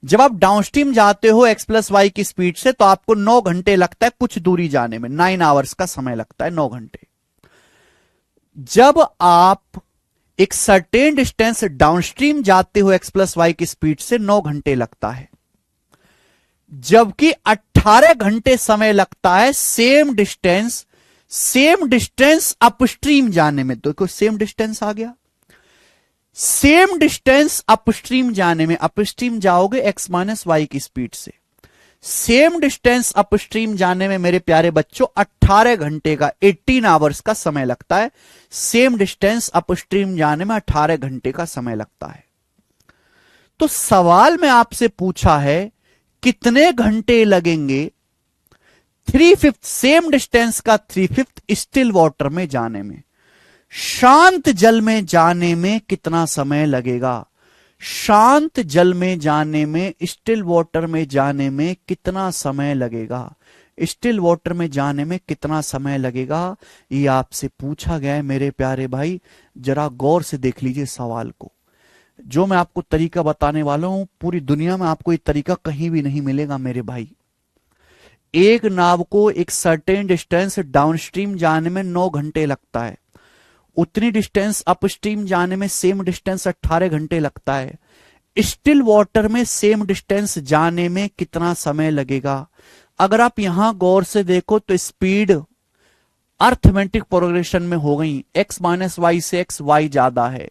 जब आप डाउनस्ट्रीम जाते हो एक्स प्लस वाई की स्पीड से, तो आपको 9 घंटे लगता है कुछ दूरी जाने में, 9 आवर्स का समय लगता है, 9 घंटे। जब आप एक सर्टेन डिस्टेंस डाउनस्ट्रीम जाते हुए एक्स प्लस वाई की स्पीड से 9 घंटे लगता है, जबकि 18 घंटे समय लगता है सेम डिस्टेंस अपस्ट्रीम जाने में। तो सेम डिस्टेंस आ गया, सेम डिस्टेंस अपस्ट्रीम जाने में, अपस्ट्रीम जाओगे एक्स माइनस वाई की स्पीड से, सेम डिस्टेंस अपस्ट्रीम जाने में मेरे प्यारे बच्चों 18 घंटे का 18 आवर्स का समय लगता है। सेम डिस्टेंस अपस्ट्रीम जाने में 18 घंटे का समय लगता है। तो सवाल में आपसे पूछा है कितने घंटे लगेंगे 3/5 सेम डिस्टेंस का 3/5 स्टिल वाटर में जाने में, शांत जल में जाने में कितना समय लगेगा, शांत जल में जाने में, स्टिल वाटर में जाने में कितना समय लगेगा, स्टिल वाटर में जाने में कितना समय लगेगा, ये आपसे पूछा गया है मेरे प्यारे भाई। जरा गौर से देख लीजिए सवाल को। जो मैं आपको तरीका बताने वाला हूं, पूरी दुनिया में आपको ये तरीका कहीं भी नहीं मिलेगा मेरे भाई। एक नाव को एक सर्टेन डिस्टेंस डाउनस्ट्रीम जाने में 9 घंटे लगता है, उतनी डिस्टेंस अपस्ट्रीम जाने में सेम डिस्टेंस 18 घंटे लगता है। स्टिल वाटर में सेम डिस्टेंस जाने में कितना समय लगेगा? अगर आप यहां गौर से देखो तो स्पीड अर्थमेटिक प्रोग्रेशन में हो गई, एक्स माइनस वाई से एक्स वाई ज्यादा है,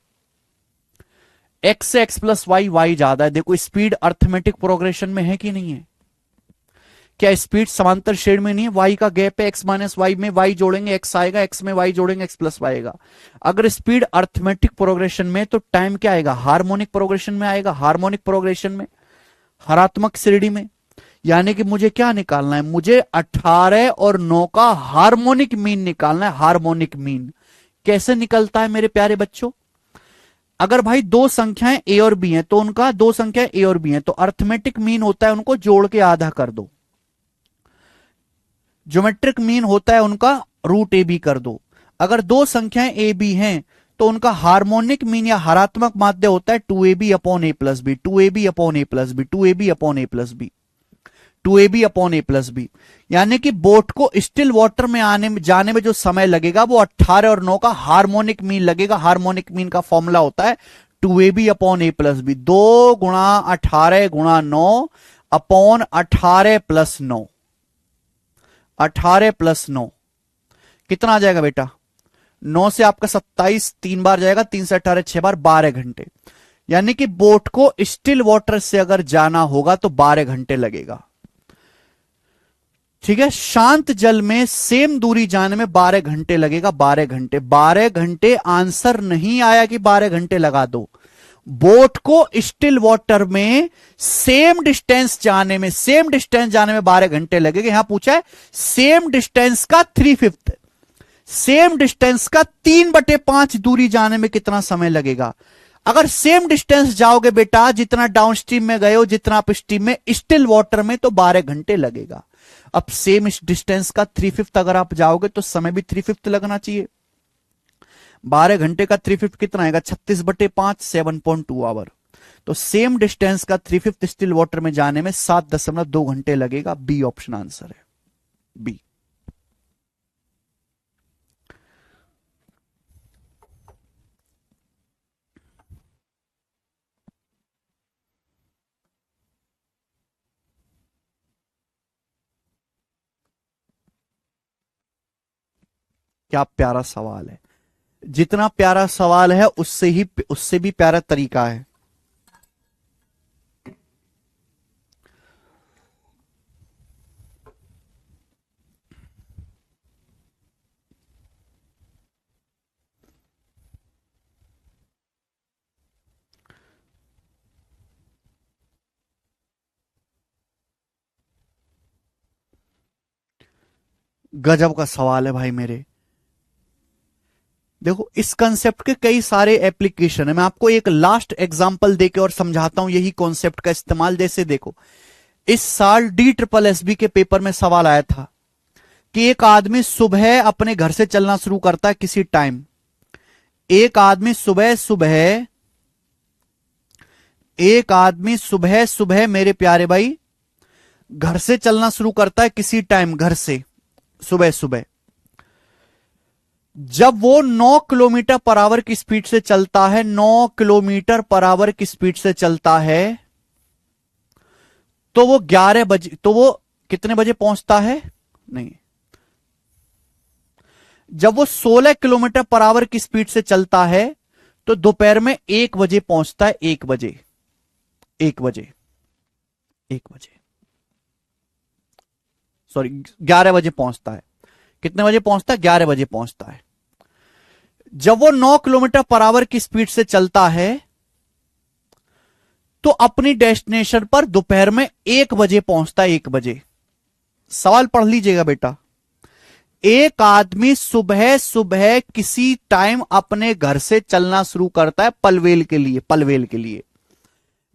एक्स से एक्स प्लस वाई वाई ज्यादा है। देखो स्पीड अर्थमेटिक प्रोग्रेशन में है कि नहीं है? क्या स्पीड समांतर श्रेणी में नहीं है? वाई का गैप है, एक्स माइनस वाई में वाई जोड़ेंगे एक्स आएगा, एक्स में वाई जोड़ेंगे एक्स प्लस वाई आएगा। अगर स्पीड अर्थमेटिक प्रोग्रेशन में तो टाइम क्या आएगा? हार्मोनिक प्रोग्रेशन में आएगा। हार्मोनिक प्रोग्रेशन में हरात्मक श्रेणी में, यानी कि मुझे क्या निकालना है? मुझे 18 और 9 का हार्मोनिक मीन निकालना है। हार्मोनिक मीन कैसे निकलता है मेरे प्यारे बच्चों? अगर भाई दो संख्याएं ए और बी हैं तो उनका, दो संख्याएं ए और बी हैं तो अर्थमेटिक मीन होता है उनको जोड़ के आधा कर दो, ज्योमेट्रिक मीन होता है उनका रूट ए बी कर दो। अगर दो संख्याएं ए बी हैं तो उनका हार्मोनिक मीन या हरात्मक माध्य होता है 2ab अपॉन ए प्लस बी, 2ab अपॉन ए प्लस बी, 2ab अपॉन ए प्लस बी, 2ab अपॉन ए प्लस बी। यानी कि बोट को स्टिल वाटर में आने में जाने में जो समय लगेगा वो 18 और 9 का हार्मोनिक मीन लगेगा। हार्मोनिक मीन का फॉर्मूला होता है 2ab अपॉन ए प्लस बी, 2 गुणा 18 गुणा 9 अपॉन 18 प्लस 9, 18 प्लस 9 कितना आ जाएगा बेटा? 9 से आपका 27 3 बार जाएगा, 3 से 18 6 बार, 12 घंटे। यानी कि बोट को स्टिल वाटर से अगर जाना होगा तो 12 घंटे लगेगा। ठीक है, शांत जल में सेम दूरी जाने में 12 घंटे लगेगा। 12 घंटे, 12 घंटे आंसर नहीं आया कि 12 घंटे लगा दो। बोट को स्टिल वाटर में सेम डिस्टेंस जाने में, सेम डिस्टेंस जाने में 12 घंटे लगेंगे। यहां पूछा है सेम डिस्टेंस का 3/5, सेम डिस्टेंस का 3/5 दूरी जाने में कितना समय लगेगा? अगर सेम डिस्टेंस जाओगे बेटा, जितना डाउनस्ट्रीम में गए हो, जितना अपस्ट्रीम में, स्टिल वाटर में, तो 12 घंटे लगेगा। अब सेम डिस्टेंस का 3/5 अगर आप जाओगे तो समय भी 3/5 लगना चाहिए। 12 घंटे का 3/5 कितना आएगा? 36/5, 7.2 आवर। तो सेम डिस्टेंस का 3/5 स्टिल वाटर में जाने में 7.2 घंटे लगेगा। बी ऑप्शन आंसर है, बी। क्या प्यारा सवाल है। जितना प्यारा सवाल है उससे भी प्यारा तरीका है। गजब का सवाल है भाई मेरे। देखो इस कंसेप्ट के कई सारे एप्लीकेशन है। मैं आपको एक लास्ट एग्जांपल देके और समझाता हूं यही कॉन्सेप्ट का इस्तेमाल। जैसे देखो, इस साल DSSB के पेपर में सवाल आया था कि एक आदमी सुबह अपने घर से चलना शुरू करता है किसी टाइम। एक आदमी सुबह सुबह मेरे प्यारे भाई घर से चलना शुरू करता है किसी टाइम, घर से सुबह सुबह। जब वो 9 किलोमीटर पर आवर की स्पीड से चलता है, 9 किलोमीटर पर आवर की स्पीड से चलता है, तो वो 11 बजे, तो वो कितने बजे पहुंचता है? नहीं, जब वो 16 किलोमीटर पर आवर की स्पीड से चलता है तो दोपहर में 1 बजे पहुंचता है। 1 बजे, 1 बजे, 1 बजे, सॉरी 11 बजे पहुंचता है। कितने बजे पहुंचता है? 11 बजे पहुंचता है। जब वो 9 किलोमीटर पर आवर की स्पीड से चलता है तो अपनी डेस्टिनेशन पर दोपहर में 1 बजे पहुंचता है। 1 बजे। सवाल पढ़ लीजिएगा बेटा। एक आदमी सुबह सुबह किसी टाइम अपने घर से चलना शुरू करता है पलवेल के लिए, पलवेल के लिए।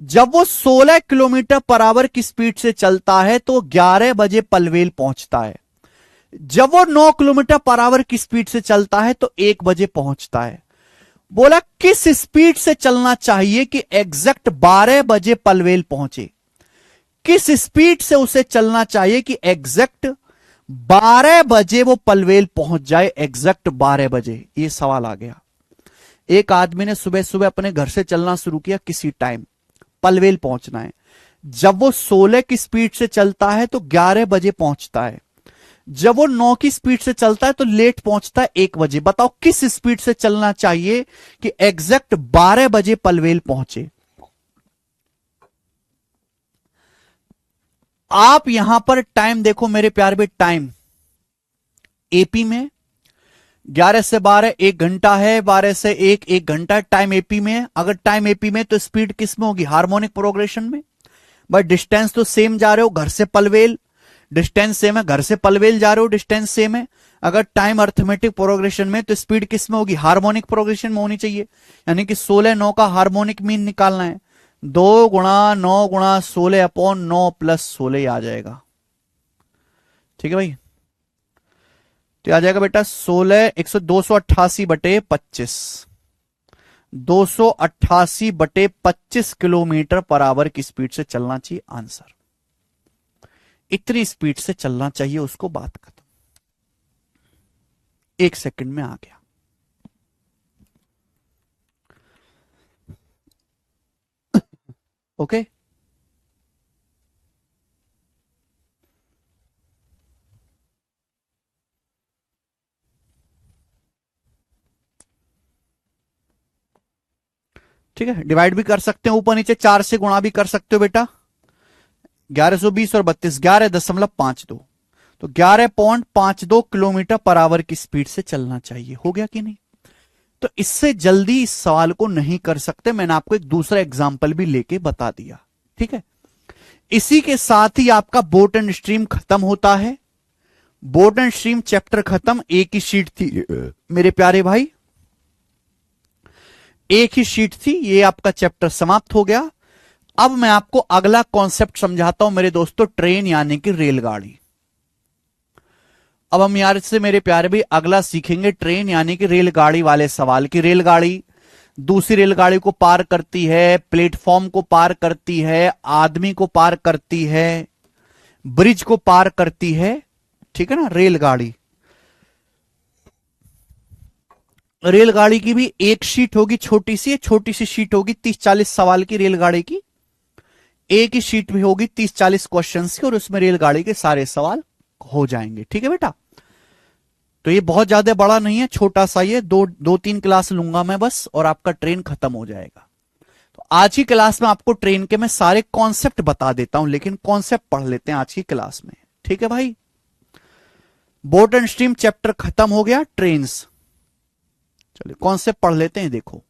जब वो 16 किलोमीटर पर आवर की स्पीड से चलता है तो 11 बजे पलवेल पहुंचता है। जब वो 9 किलोमीटर पर आवर की स्पीड से चलता है तो 1 बजे पहुंचता है। बोला किस स्पीड से चलना चाहिए कि एग्जैक्ट 12 बजे पलवेल पहुंचे? किस स्पीड से उसे चलना चाहिए कि एग्जैक्ट 12 बजे वो पलवेल पहुंच जाए? एग्जैक्ट 12 बजे। ये सवाल आ गया। एक आदमी ने सुबह सुबह अपने घर से चलना शुरू किया, किसी टाइम पलवेल पहुंचना है। जब वो 16 की स्पीड से चलता है तो 11 बजे पहुंचता है। जब वो 9 की स्पीड से चलता है तो लेट पहुंचता है 1 बजे। बताओ किस स्पीड से चलना चाहिए कि एग्जैक्ट 12 बजे पलवेल पहुंचे? आप यहां पर टाइम देखो मेरे प्यारे बेटे, टाइम एपी में 11 से 12 1 घंटा है, 12 से 1 1 घंटा टाइम एपी में है। अगर टाइम एपी में तो स्पीड किस में होगी? हार्मोनिक प्रोग्रेशन में। बट डिस्टेंस तो सेम जा रहे हो, घर से पलवेल डिस्टेंस सेम है, घर से पलवेल जा रहे हो डिस्टेंस सेम है। अगर टाइम अर्थमेटिक प्रोग्रेशन में तो स्पीड किस में होगी? हार्मोनिक प्रोग्रेशन में होनी चाहिए। यानी कि 16 9 का हार्मोनिक मीन निकालना है। 2 गुणा 9 गुणा 16 अपॉन 9 प्लस 16 आ जाएगा। ठीक है भाई, तो आ जाएगा बेटा 16 288 बटे 25, 288 बटे 25 किलोमीटर पर आवर की स्पीड से चलना चाहिए। आंसर इतनी स्पीड से चलना चाहिए उसको, बात खत्म। 1 सेकंड में आ गया। ओके, ठीक है। डिवाइड भी कर सकते हैं ऊपर नीचे, 4 से गुणा भी कर सकते हो बेटा। 1120 और 32, 11.52, तो 11.52 किलोमीटर पर आवर की स्पीड से चलना चाहिए। हो गया कि नहीं? तो इससे जल्दी इस सवाल को नहीं कर सकते। मैंने आपको एक दूसरा एग्जाम्पल भी लेके बता दिया। ठीक है, इसी के साथ ही आपका बोट एंड स्ट्रीम खत्म होता है। बोट एंड स्ट्रीम चैप्टर खत्म। एक ही शीट थी मेरे प्यारे भाई, एक ही शीट थी, ये आपका चैप्टर समाप्त हो गया। अब मैं आपको अगला कॉन्सेप्ट समझाता हूं मेरे दोस्तों, ट्रेन यानी कि रेलगाड़ी। अब हम यार से मेरे प्यारे भी अगला सीखेंगे ट्रेन यानी कि रेलगाड़ी वाले सवाल की। रेलगाड़ी दूसरी रेलगाड़ी को पार करती है, प्लेटफॉर्म को पार करती है, आदमी को पार करती है, ब्रिज को पार करती है। ठीक है ना, रेलगाड़ी। रेलगाड़ी की भी एक शीट होगी, छोटी सी शीट होगी 30-40 सवाल की रेलगाड़ी की। एक ही शीट में होगी 30-40 क्वेश्चन की, और उसमें रेलगाड़ी के सारे सवाल हो जाएंगे। ठीक है बेटा, तो ये बहुत ज्यादा बड़ा नहीं है, छोटा सा ये 2-3 क्लास लूंगा मैं बस, और आपका ट्रेन खत्म हो जाएगा। तो आज की क्लास में आपको ट्रेन के मैं सारे कॉन्सेप्ट बता देता हूं, लेकिन कॉन्सेप्ट पढ़ लेते हैं आज की क्लास में। ठीक है भाई, बोट एंड स्ट्रीम चैप्टर खत्म हो गया, ट्रेन्स। चलिए कॉन्सेप्ट पढ़ लेते हैं। देखो,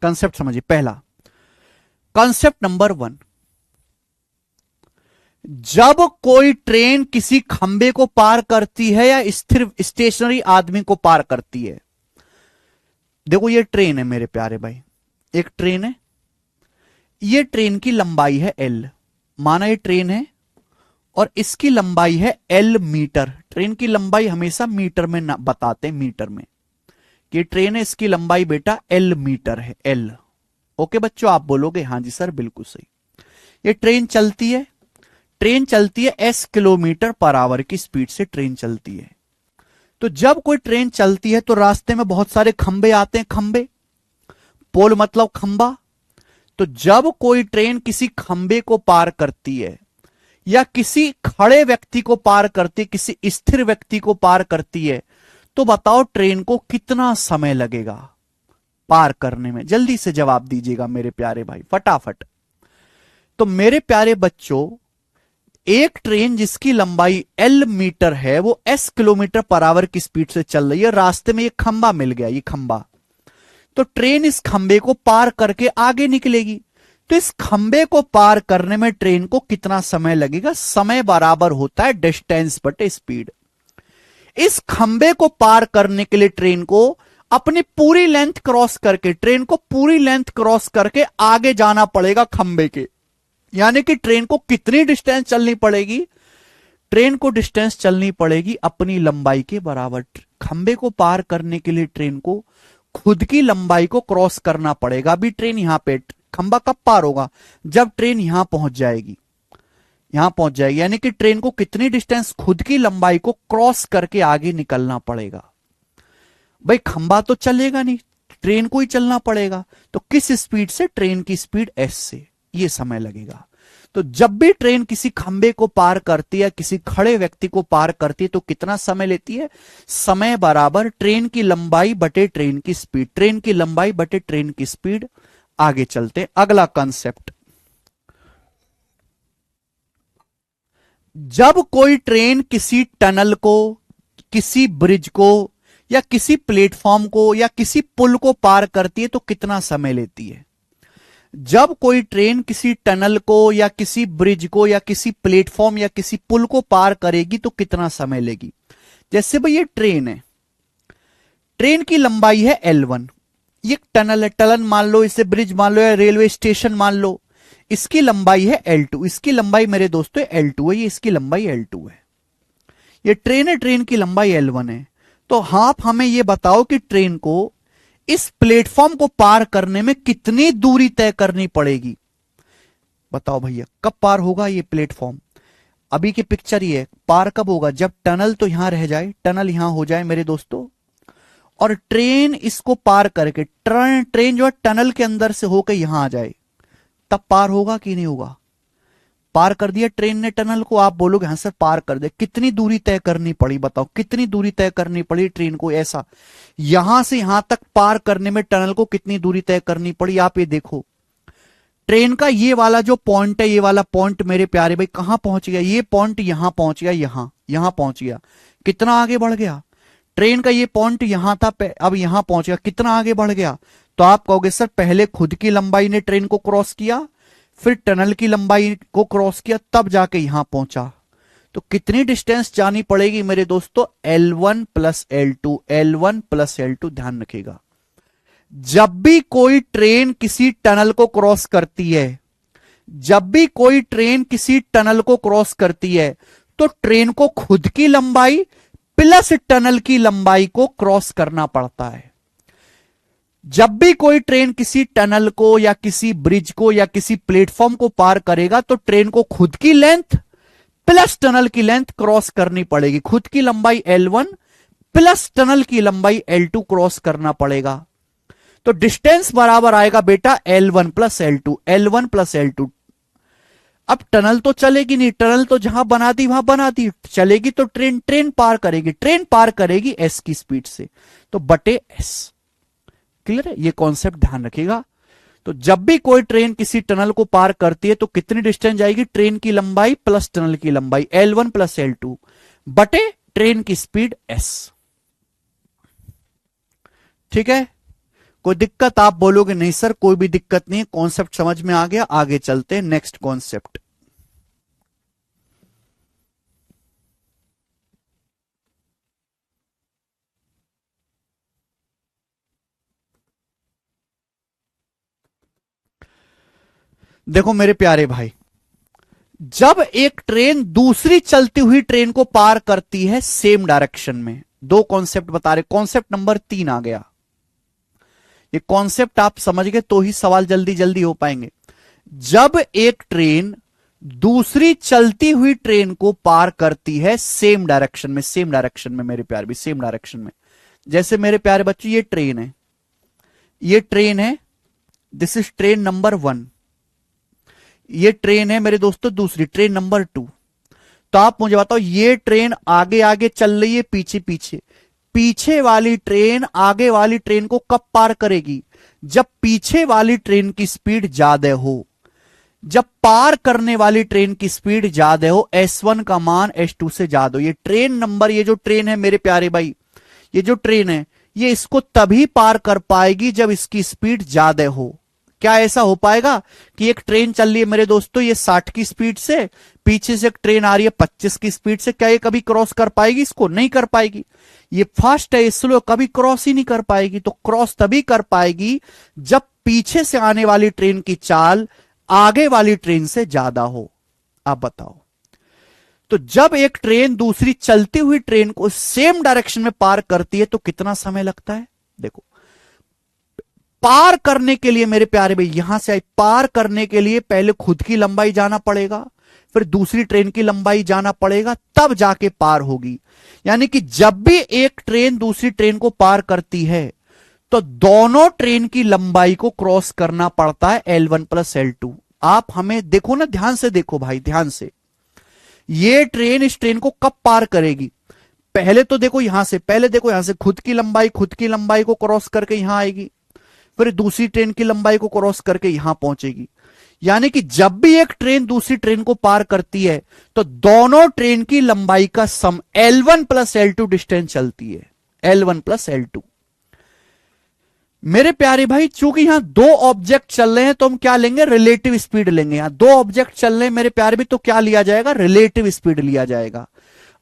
कंसेप्ट समझिए। पहला कंसेप्ट नंबर 1, जब कोई ट्रेन किसी खंबे को पार करती है या स्थिर स्टेशनरी आदमी को पार करती है। देखो ये ट्रेन है मेरे प्यारे भाई, एक ट्रेन है। ये ट्रेन की लंबाई है L, माना ये ट्रेन है और इसकी लंबाई है एल मीटर। ट्रेन की लंबाई हमेशा मीटर में ना बताते, मीटर में। कि ट्रेन है, इसकी लंबाई बेटा एल मीटर है, एल। ओके बच्चों, आप बोलोगे हाँ जी सर बिल्कुल सही। ये ट्रेन चलती है, ट्रेन चलती है 80 किलोमीटर पर आवर की स्पीड से ट्रेन चलती है। तो जब कोई ट्रेन चलती है तो रास्ते में बहुत सारे खंबे आते हैं, खंबे, पोल मतलब खंबा। तो जब कोई ट्रेन किसी खंबे को पार करती है या किसी खड़े व्यक्ति को पार करती है, किसी स्थिर व्यक्ति को पार करती है, तो बताओ ट्रेन को कितना समय लगेगा पार करने में? जल्दी से जवाब दीजिएगा मेरे प्यारे भाई, फटाफट। तो मेरे प्यारे बच्चों, एक ट्रेन जिसकी लंबाई एल मीटर है वो 80 किलोमीटर पर आवर की स्पीड से चल रही है। रास्ते में ये खंबा मिल गया, ये खंबा। तो ट्रेन इस खंबे को पार करके आगे निकलेगी। तो इस खंबे को पार करने में ट्रेन को कितना समय लगेगा? समय बराबर होता है डिस्टेंस बटे स्पीड। इस खंबे को पार करने के लिए ट्रेन को अपनी पूरी लेंथ क्रॉस करके, ट्रेन को पूरी लेंथ क्रॉस करके आगे जाना पड़ेगा खंबे के। यानी कि ट्रेन को कितनी डिस्टेंस चलनी पड़ेगी? ट्रेन को डिस्टेंस चलनी पड़ेगी अपनी लंबाई के बराबर। खंबे को पार करने के लिए ट्रेन को खुद की लंबाई को क्रॉस करना पड़ेगा। अभी ट्रेन यहां पे, खंबा कब पार होगा? जब ट्रेन यहां पहुंच जाएगी, यहां पहुंच जाएगी। यानी कि ट्रेन को कितनी डिस्टेंस, खुद की लंबाई को क्रॉस करके आगे निकलना पड़ेगा। भाई खंबा तो चलेगा नहीं, ट्रेन को ही चलना पड़ेगा। तो किस स्पीड से? ट्रेन की स्पीड एस से। ये समय लगेगा। तो जब भी ट्रेन किसी खंबे को पार करती है, किसी खड़े व्यक्ति को पार करती है, तो कितना समय लेती है? समय बराबर ट्रेन की लंबाई बटे ट्रेन की स्पीड। ट्रेन की लंबाई बटे ट्रेन की स्पीड। आगे चलते हैं, अगला कंसेप्ट। जब कोई ट्रेन किसी टनल को, किसी ब्रिज को या किसी प्लेटफॉर्म को या किसी पुल को पार करती है तो कितना समय लेती है? जब कोई ट्रेन किसी टनल को या किसी ब्रिज को या किसी प्लेटफॉर्म या किसी पुल को पार करेगी तो कितना समय लेगी? जैसे भाई ये ट्रेन है, ट्रेन की लंबाई है L1। ये टनल है, टनल मान लो, इसे ब्रिज मान लो या रेलवे स्टेशन मान लो। इसकी लंबाई है L2। इसकी लंबाई मेरे दोस्तों L2 है, ये इसकी लंबाई L2 है। ये ट्रेन है, ट्रेन की लंबाई L1 है। तो आप हमें ये बताओ कि ट्रेन को इस प्लेटफॉर्म को पार करने में कितनी दूरी तय करनी पड़ेगी? बताओ भैया, कब पार होगा ये प्लेटफॉर्म? अभी की पिक्चर ये है, पार कब होगा? जब टनल तो यहां रह जाए, टनल यहां हो जाए मेरे दोस्तों, और ट्रेन इसको पार करके, ट्रेन जो है टनल के अंदर से होकर यहां आ जाए, तब पार होगा कि नहीं होगा? पार कर दिया ट्रेन ने टनल को, आप बोलोगे हाँ सर पार कर दे। कितनी दूरी तय करनी पड़ी बताओ? कितनी दूरी तय करनी पड़ी ट्रेन को? ऐसा यहां से यहां तक पार करने में टनल को कितनी दूरी तय करनी पड़ी? आप ये देखो, ट्रेन का ये वाला जो पॉइंट है, ये वाला पॉइंट मेरे प्यारे भाई कहां पहुंच गया? ये पॉइंट यहां पहुंच गया, यहां पहुंच गया। कितना आगे बढ़ गया? ट्रेन का ये पॉइंट यहां था, अब यहां पहुंच गया। कितना आगे बढ़ गया? तो आप कहोगे सर पहले खुद की लंबाई ने ट्रेन को क्रॉस किया, फिर टनल की लंबाई को क्रॉस किया, तब जाके यहां पहुंचा। तो कितनी डिस्टेंस जानी पड़ेगी मेरे दोस्तों? L1 plus L2, L1 plus L2। ध्यान रखिएगा, जब भी कोई ट्रेन किसी टनल को क्रॉस करती है, जब भी कोई ट्रेन किसी टनल को क्रॉस करती है, तो ट्रेन को खुद की लंबाई प्लस टनल की लंबाई को क्रॉस करना पड़ता है। जब भी कोई ट्रेन किसी टनल को या किसी ब्रिज को या किसी प्लेटफॉर्म को पार करेगा तो ट्रेन को खुद की लेंथ प्लस टनल की लेंथ क्रॉस करनी पड़ेगी। खुद की लंबाई L1 प्लस टनल की लंबाई L2 क्रॉस करना पड़ेगा। तो डिस्टेंस बराबर आएगा बेटा L1 plus L2, L1 plus L2। अब टनल तो चलेगी नहीं, टनल तो जहां बना दी वहां बना दी, चलेगी तो ट्रेन पार करेगी, ट्रेन पार करेगी S की स्पीड से, तो बटे S। क्लियर है? ये कॉन्सेप्ट ध्यान रखिएगा। तो जब भी कोई ट्रेन किसी टनल को पार करती है तो कितनी डिस्टेंस जाएगी? ट्रेन की लंबाई प्लस टनल की लंबाई, L1 प्लस L2 बटे ट्रेन की स्पीड S। ठीक है? कोई दिक्कत? आप बोलोगे नहीं सर कोई भी दिक्कत नहीं है, कॉन्सेप्ट समझ में आ गया। आगे चलते हैं नेक्स्ट कॉन्सेप्ट। देखो मेरे प्यारे भाई, जब एक ट्रेन दूसरी चलती हुई ट्रेन को पार करती है सेम डायरेक्शन में, दो कॉन्सेप्ट बता रहे, कॉन्सेप्ट नंबर 3 आ गया। ये कॉन्सेप्ट आप समझ गए तो ही सवाल जल्दी जल्दी हो पाएंगे। जब एक ट्रेन दूसरी चलती हुई ट्रेन को पार करती है सेम डायरेक्शन में, सेम डायरेक्शन में मेरे प्यारे भी, सेम डायरेक्शन में। जैसे मेरे प्यारे बच्चों ये ट्रेन है, ये ट्रेन है, दिस इज ट्रेन नंबर 1, ये ट्रेन है मेरे दोस्तों दूसरी, ट्रेन नंबर 2। तो आप मुझे बताओ ये ट्रेन आगे आगे चल रही है, पीछे पीछे, पीछे वाली ट्रेन आगे वाली ट्रेन को कब पार करेगी? जब पीछे वाली ट्रेन की स्पीड ज्यादा हो। जब पार करने वाली ट्रेन की स्पीड ज्यादा हो, S1 का मान S2 से ज्यादा हो। ये ट्रेन नंबर, ये जो ट्रेन है मेरे प्यारे भाई, ये जो ट्रेन है ये इसको तभी पार कर पाएगी जब इसकी स्पीड ज्यादा हो। क्या ऐसा हो पाएगा कि एक ट्रेन चल रही है मेरे दोस्तों ये 60 की स्पीड से, पीछे से एक ट्रेन आ रही है 25 की स्पीड से, क्या ये कभी क्रॉस कर पाएगी? इसको नहीं कर पाएगी। ये फास्ट है, स्लो, कभी क्रॉस ही नहीं कर पाएगी। तो क्रॉस तभी कर पाएगी जब पीछे से आने वाली ट्रेन की चाल आगे वाली ट्रेन से ज्यादा हो। आप बताओ, तो जब एक ट्रेन दूसरी चलती हुई ट्रेन को सेम डायरेक्शन में पार करती है तो कितना समय लगता है? देखो, पार करने के लिए मेरे प्यारे भाई, यहां से पार करने के लिए पहले खुद की लंबाई जाना पड़ेगा, फिर दूसरी ट्रेन की लंबाई जाना पड़ेगा, तब जाके पार होगी। यानी कि जब भी एक ट्रेन दूसरी ट्रेन को पार करती है तो दोनों ट्रेन की लंबाई को क्रॉस करना पड़ता है L1 प्लस L2। आप हमें देखो ना, ध्यान से देखो भाई, ध्यान से। ये ट्रेन इस ट्रेन को कब पार करेगी? पहले तो देखो यहां से, पहले देखो यहां से खुद की लंबाई को क्रॉस करके यहां आएगी, फिर दूसरी ट्रेन की लंबाई को क्रॉस करके यहां पहुंचेगी। यानी कि जब भी एक ट्रेन दूसरी ट्रेन को पार करती है तो दोनों ट्रेन की लंबाई का सम L1 प्लस L2 डिस्टेंस चलती है, L1 प्लस L2। मेरे प्यारे भाई, चूंकि यहां दो ऑब्जेक्ट चल रहे हैं तो हम क्या लेंगे? रिलेटिव स्पीड लेंगे। यहां दो ऑब्जेक्ट चल रहे हैं मेरे प्यारे भी, तो क्या लिया जाएगा? रिलेटिव स्पीड लिया जाएगा।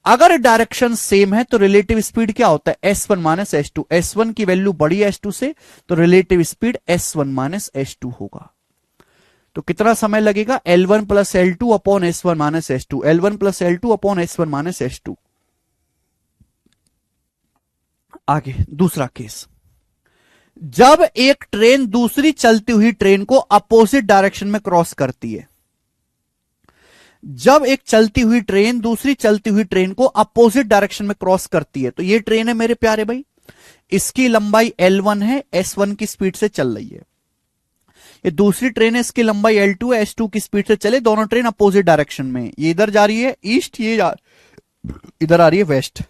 अगर डायरेक्शन सेम है तो रिलेटिव स्पीड क्या होता है? S1 minus S2। S1 की वैल्यू बड़ी है S2 से, तो relative speed S1 minus S2 होगा। तो कितना समय लगेगा? L1 plus L2 upon S1 minus S2, L1 plus L2 upon S1 minus S2। आगे दूसरा केस, जब एक ट्रेन दूसरी चलती हुई ट्रेन को अपोजिट डायरेक्शन में क्रॉस करती है। जब एक चलती हुई ट्रेन दूसरी चलती हुई ट्रेन को अपोजिट डायरेक्शन में क्रॉस करती है, तो ये ट्रेन है मेरे प्यारे भाई, इसकी लंबाई L1 है, S1 की स्पीड से चल रही है। ये दूसरी ट्रेन है, इसकी लंबाई L2 है, S2 की स्पीड से चले, दोनों ट्रेन अपोजिट डायरेक्शन में। ये इधर जा रही है ईस्ट, ये इधर आ रही है वेस्ट।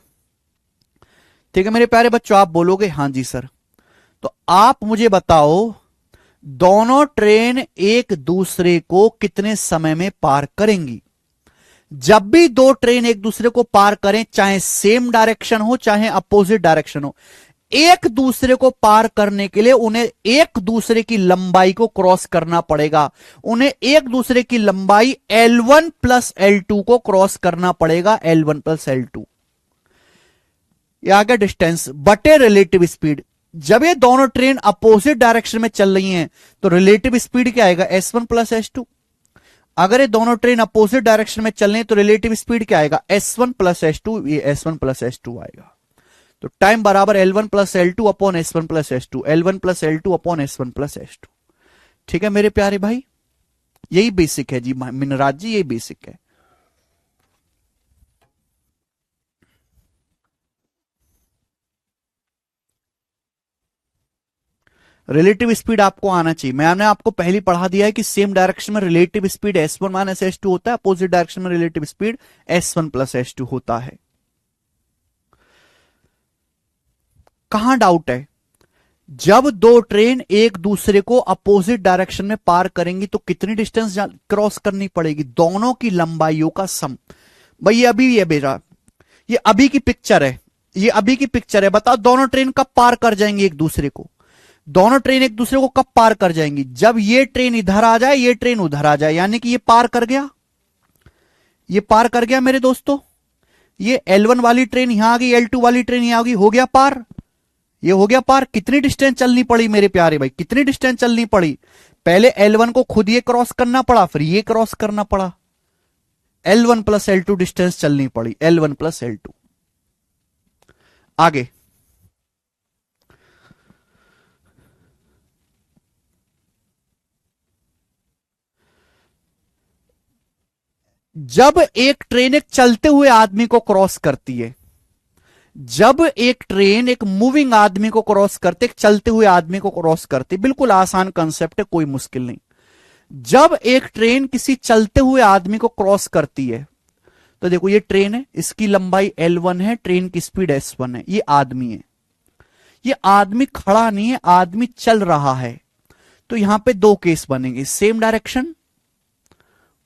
ठीक है मेरे प्यारे बच्चों, आप बोलोगे हां जी सर। तो आप मुझे बताओ, दोनों ट्रेन एक दूसरे को कितने समय में पार करेंगी? जब भी दो ट्रेन एक दूसरे को पार करें, चाहे सेम डायरेक्शन हो चाहे अपोजिट डायरेक्शन हो, एक दूसरे को पार करने के लिए उन्हें एक दूसरे की लंबाई को क्रॉस करना पड़ेगा। उन्हें एक दूसरे की लंबाई L1 प्लस L2 को क्रॉस करना पड़ेगा, L1 प्लस L2। यह आ गया डिस्टेंस बटे रिलेटिव स्पीड। जब ये दोनों ट्रेन अपोजिट डायरेक्शन में चल रही हैं तो रिलेटिव स्पीड क्या आएगा? S1 plus S2। अगर ये दोनों ट्रेन अपोजिट डायरेक्शन में चल रही हैं तो रिलेटिव स्पीड क्या आएगा? S1 plus S2। ये S1 प्लस S2 आएगा। तो टाइम बराबर L1 plus L2 upon S1 plus S2, L1 plus L2 upon S1 plus S2। ठीक है मेरे प्यारे भाई, यही बेसिक है जी मिनराज जी, यही बेसिक है। रिलेटिव स्पीड आपको आना चाहिए। मैंने आपको पहले पढ़ा दिया है कि सेम डायरेक्शन में relative speed S1 minus S2 होता है, अपोजिट डायरेक्शन में relative speed S1 plus S2 होता है। कहां डाउट है? जब दो ट्रेन एक दूसरे को अपोजिट डायरेक्शन में पार करेंगी तो कितनी डिस्टेंस क्रॉस करनी पड़ेगी? दोनों की लंबाइयों का सम। भाई ये अभी ये बेटा, ये अभी की पिक्चर है, ये अभी की पिक्चर है। बताओ दोनों ट्रेन कब पार कर जाएंगी एक दूसरे को? दोनों ट्रेन एक दूसरे को कब पार कर जाएंगी? जब ये ट्रेन इधर आ जाए, ये ट्रेन उधर आ जाए, यानी कि ये पार कर गया, ये पार कर गया मेरे दोस्तों। ये L1 वाली ट्रेन यहां आ गई, L2 वाली ट्रेन यहां आ गई, हो गया पार, ये हो गया पार। कितनी डिस्टेंस चलनी पड़ी मेरे प्यारे भाई? कितनी डिस्टेंस चलनी पड़ी? पहले L1 को खुद ये क्रॉस करना पड़ा, फिर ये क्रॉस करना पड़ा। L1 प्लस L2 डिस्टेंस चलनी पड़ी, L1 प्लस L2। आगे जब एक ट्रेन एक चलते हुए आदमी को क्रॉस करती है, जब एक ट्रेन एक मूविंग आदमी को क्रॉस करते, एक चलते हुए आदमी को क्रॉस करती, बिल्कुल आसान कंसेप्ट है, कोई मुश्किल नहीं। जब एक ट्रेन किसी चलते हुए आदमी को क्रॉस करती है, तो देखो ये ट्रेन है, इसकी लंबाई L1 है, ट्रेन की स्पीड S1 है, ये आदमी है, ये आदमी खड़ा नहीं है, आदमी चल रहा है। तो यहां पे दो केस बनेंगे, सेम डायरेक्शन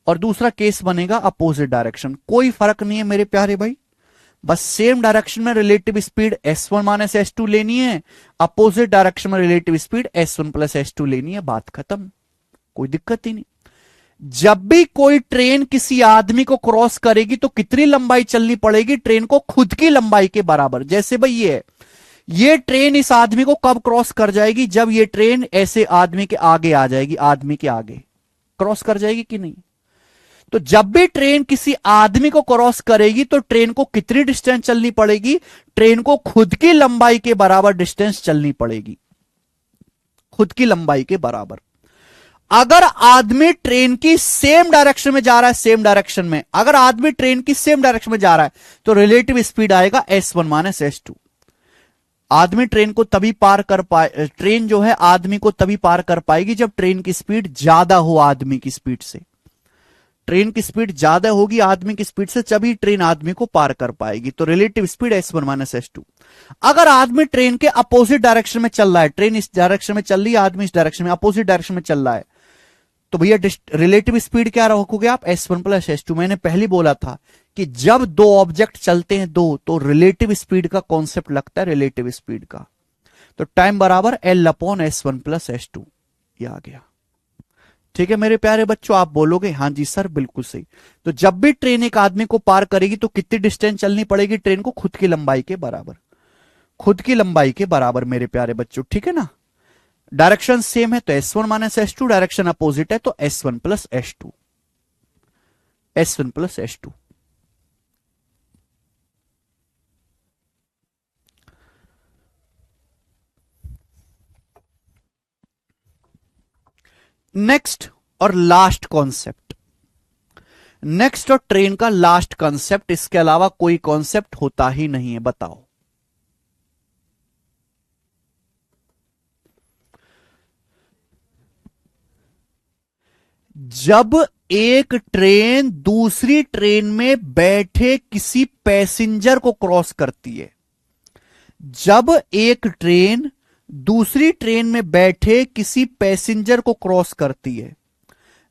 और दूसरा केस बनेगा अपोजिट डायरेक्शन। कोई फर्क नहीं है मेरे प्यारे भाई, बस सेम डायरेक्शन में relative speed S1 minus S2 लेनी है, अपोजिट डायरेक्शन में relative speed S1 plus S2 लेनी है, बात खत्म, कोई दिक्कत ही नहीं। जब भी कोई ट्रेन किसी आदमी को क्रॉस करेगी तो कितनी लंबाई चलनी पड़ेगी, ट्रेन को खुद की लंबाई के बराबर। जैसे भाई ये ट्रेन इस आदमी को कब क्रॉस कर जाएगी, जब ये ट्रेन ऐसे आदमी के आगे आ जाएगी, आदमी के आगे क्रॉस कर जाएगी कि नहीं। तो जब भी ट्रेन किसी आदमी को क्रॉस करेगी तो ट्रेन को कितनी डिस्टेंस चलनी पड़ेगी, ट्रेन को खुद की लंबाई के बराबर डिस्टेंस चलनी पड़ेगी, खुद की लंबाई के बराबर। अगर आदमी ट्रेन की सेम डायरेक्शन में जा रहा है, सेम डायरेक्शन में अगर आदमी ट्रेन की सेम डायरेक्शन में जा रहा है तो रिलेटिव स्पीड आएगा S1 माइनस S2। आदमी ट्रेन को तभी पार कर पाए, ट्रेन जो है आदमी को तभी पार कर पाएगी जब ट्रेन की स्पीड ज्यादा हो आदमी की स्पीड से। ट्रेन की स्पीड ज्यादा होगी आदमी की स्पीड से, तभी ट्रेन आदमी को पार कर पाएगी। तो relative speed S1 minus S2। अगर आदमी ट्रेन के अपोजिट डायरेक्शन में चल रहा है, ट्रेन इस डायरेक्शन में चल रही है, आदमी इस डायरेक्शन में अपोजिट डायरेक्शन में चल रहा है, तो भैया रिलेटिव स्पीड क्या रखोगे आप, S1 प्लस S2। मैंने पहले बोला था कि जब दो ऑब्जेक्ट चलते हैं दो, तो रिलेटिव स्पीड का कॉन्सेप्ट लगता है, रिलेटिव स्पीड का। तो टाइम बराबर L upon S1 plus S2, ये आ गया। ठीक है मेरे प्यारे बच्चों, आप बोलोगे हाँ जी सर बिल्कुल सही। तो जब भी ट्रेन एक आदमी को पार करेगी तो कितनी डिस्टेंस चलनी पड़ेगी, ट्रेन को खुद की लंबाई के बराबर, खुद की लंबाई के बराबर मेरे प्यारे बच्चों, ठीक है ना। डायरेक्शन सेम है तो S1 minus S2, direction opposite है तो S1 plus S2, S1 plus S2। Next और लास्ट कॉन्सेप्ट, नेक्स्ट और ट्रेन का लास्ट कॉन्सेप्ट, इसके अलावा कोई कॉन्सेप्ट होता ही नहीं है, बताओ। जब एक ट्रेन दूसरी ट्रेन में बैठे किसी पैसेंजर को क्रॉस करती है, जब एक ट्रेन दूसरी ट्रेन में बैठे किसी पैसेंजर को क्रॉस करती है,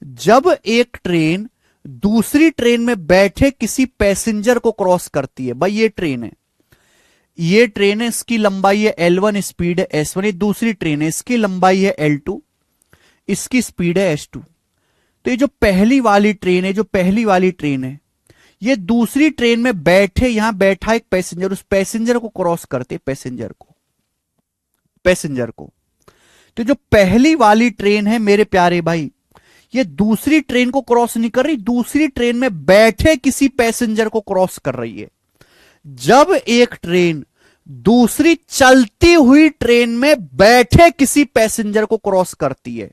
जब एक ट्रेन दूसरी ट्रेन में बैठे किसी पैसेंजर को क्रॉस करती है, भाई ये ट्रेन है, ये ट्रेन है, इसकी लंबाई है L1, स्पीड है S1, ये दूसरी ट्रेन है, इसकी लंबाई है L2, इसकी स्पीड है S2। तो ये जो पहली वाली ट्रेन है, जो पहली वाली ट्रेन है, ये दूसरी ट्रेन में बैठे, यहां बैठा एक पैसेंजर, उस पैसेंजर को क्रॉस करते, पैसेंजर को। तो जो पहली वाली ट्रेन है मेरे प्यारे भाई, ये दूसरी ट्रेन को क्रॉस नहीं कर रही, दूसरी ट्रेन में बैठे किसी पैसेंजर को क्रॉस कर रही है। जब एक ट्रेन दूसरी चलती हुई ट्रेन में बैठे किसी पैसेंजर को क्रॉस करती है,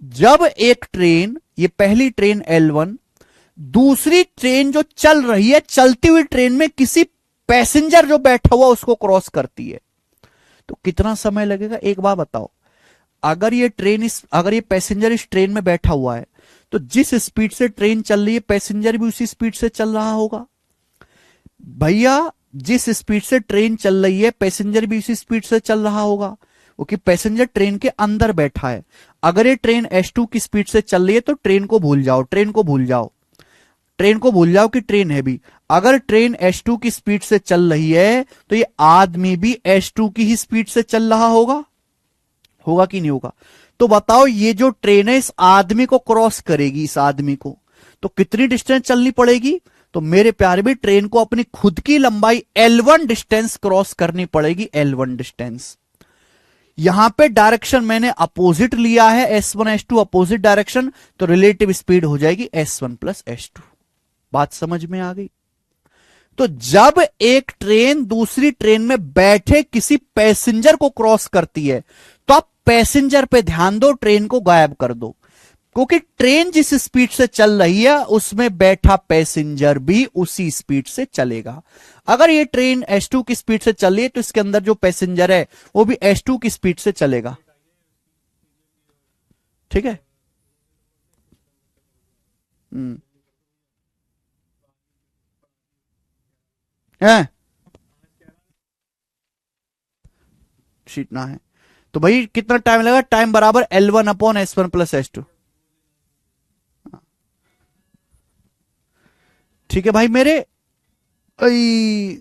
जब एक ट्रेन, ये पहली ट्रेन L1, दूसरी ट्रेन जो चल रही है, चलती हुई ट्रेन में किसी पैसेंजर जो बैठा हुआ उसको क्रॉस करती है, तो कितना समय लगेगा एक बार बताओ। अगर ये पैसेंजर इस ट्रेन में बैठा हुआ है, तो जिस स्पीड से ट्रेन चल रही है पैसेंजर भी उसी स्पीड से चल रहा होगा। भैया जिस स्पीड से ट्रेन चल रही है पैसेंजर भी उसी स्पीड से चल रहा होगा, क्योंकि पैसेंजर ट्रेन के अंदर बैठा है। अगर ये ट्रेन S2 की स्पीड से चल रही है तो ट्रेन को भूल जाओ कि ट्रेन है भी। अगर ट्रेन S2 की स्पीड से चल रही है तो ये आदमी भी S2 की ही स्पीड से चल रहा होगा कि नहीं होगा। तो बताओ ये जो ट्रेन है इस आदमी को क्रॉस करेगी, इस आदमी को, तो कितनी डिस्टेंस चलनी पड़ेगी। तो मेरे प्यारे भी ट्रेन को अपनी खुद की लंबाई L1 डिस्टेंस क्रॉस करनी पड़ेगी, L1 डिस्टेंस। यहां पे डायरेक्शन मैंने अपोजिट लिया है, S1 S2 अपोजिट डायरेक्शन, तो रिलेटिव स्पीड हो जाएगी S1 प्लस S2। बात समझ में आ गई? तो जब एक ट्रेन दूसरी ट्रेन में बैठे किसी पैसेंजर को क्रॉस करती है, तो आप पैसेंजर पे ध्यान दो, ट्रेन को गायब कर दो, क्योंकि ट्रेन जिस स्पीड से चल रही है उसमें बैठा पैसेंजर भी उसी स्पीड से चलेगा। अगर ये ट्रेन S2 की स्पीड से चल रही है तो इसके अंदर जो पैसेंजर है वो भी S2 की स्पीड से चलेगा। ठीक है। हम्म। है सीटना है तो भाई कितना टाइम लगेगा? टाइम बराबर L1/S1 + S2। ठीक है भाई मेरे। ऐ,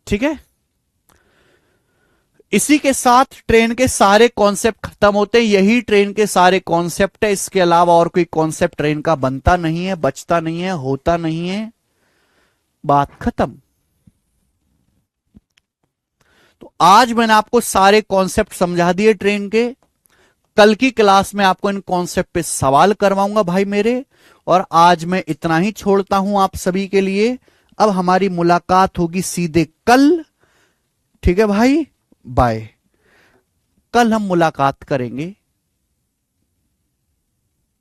ठीक है। इसी के साथ ट्रेन के सारे कॉन्सेप्ट खत्म होते हैं। यही ट्रेन के सारे कॉन्सेप्ट है, इसके अलावा और कोई कॉन्सेप्ट ट्रेन का बनता नहीं है, बचता नहीं है, होता नहीं है। बात खत्म। तो आज मैंने आपको सारे कॉन्सेप्ट समझा दिए ट्रेन के। कल की क्लास में आपको इन कॉन्सेप्ट पे सवाल करवाऊंगा भाई मेरे। और आज मैं इतना ही छोड़ता हूं आप सभी के लिए। अब हमारी मुलाकात होगी सीधे कल। ठीक है भाई, बाय। कल हम मुलाकात करेंगे।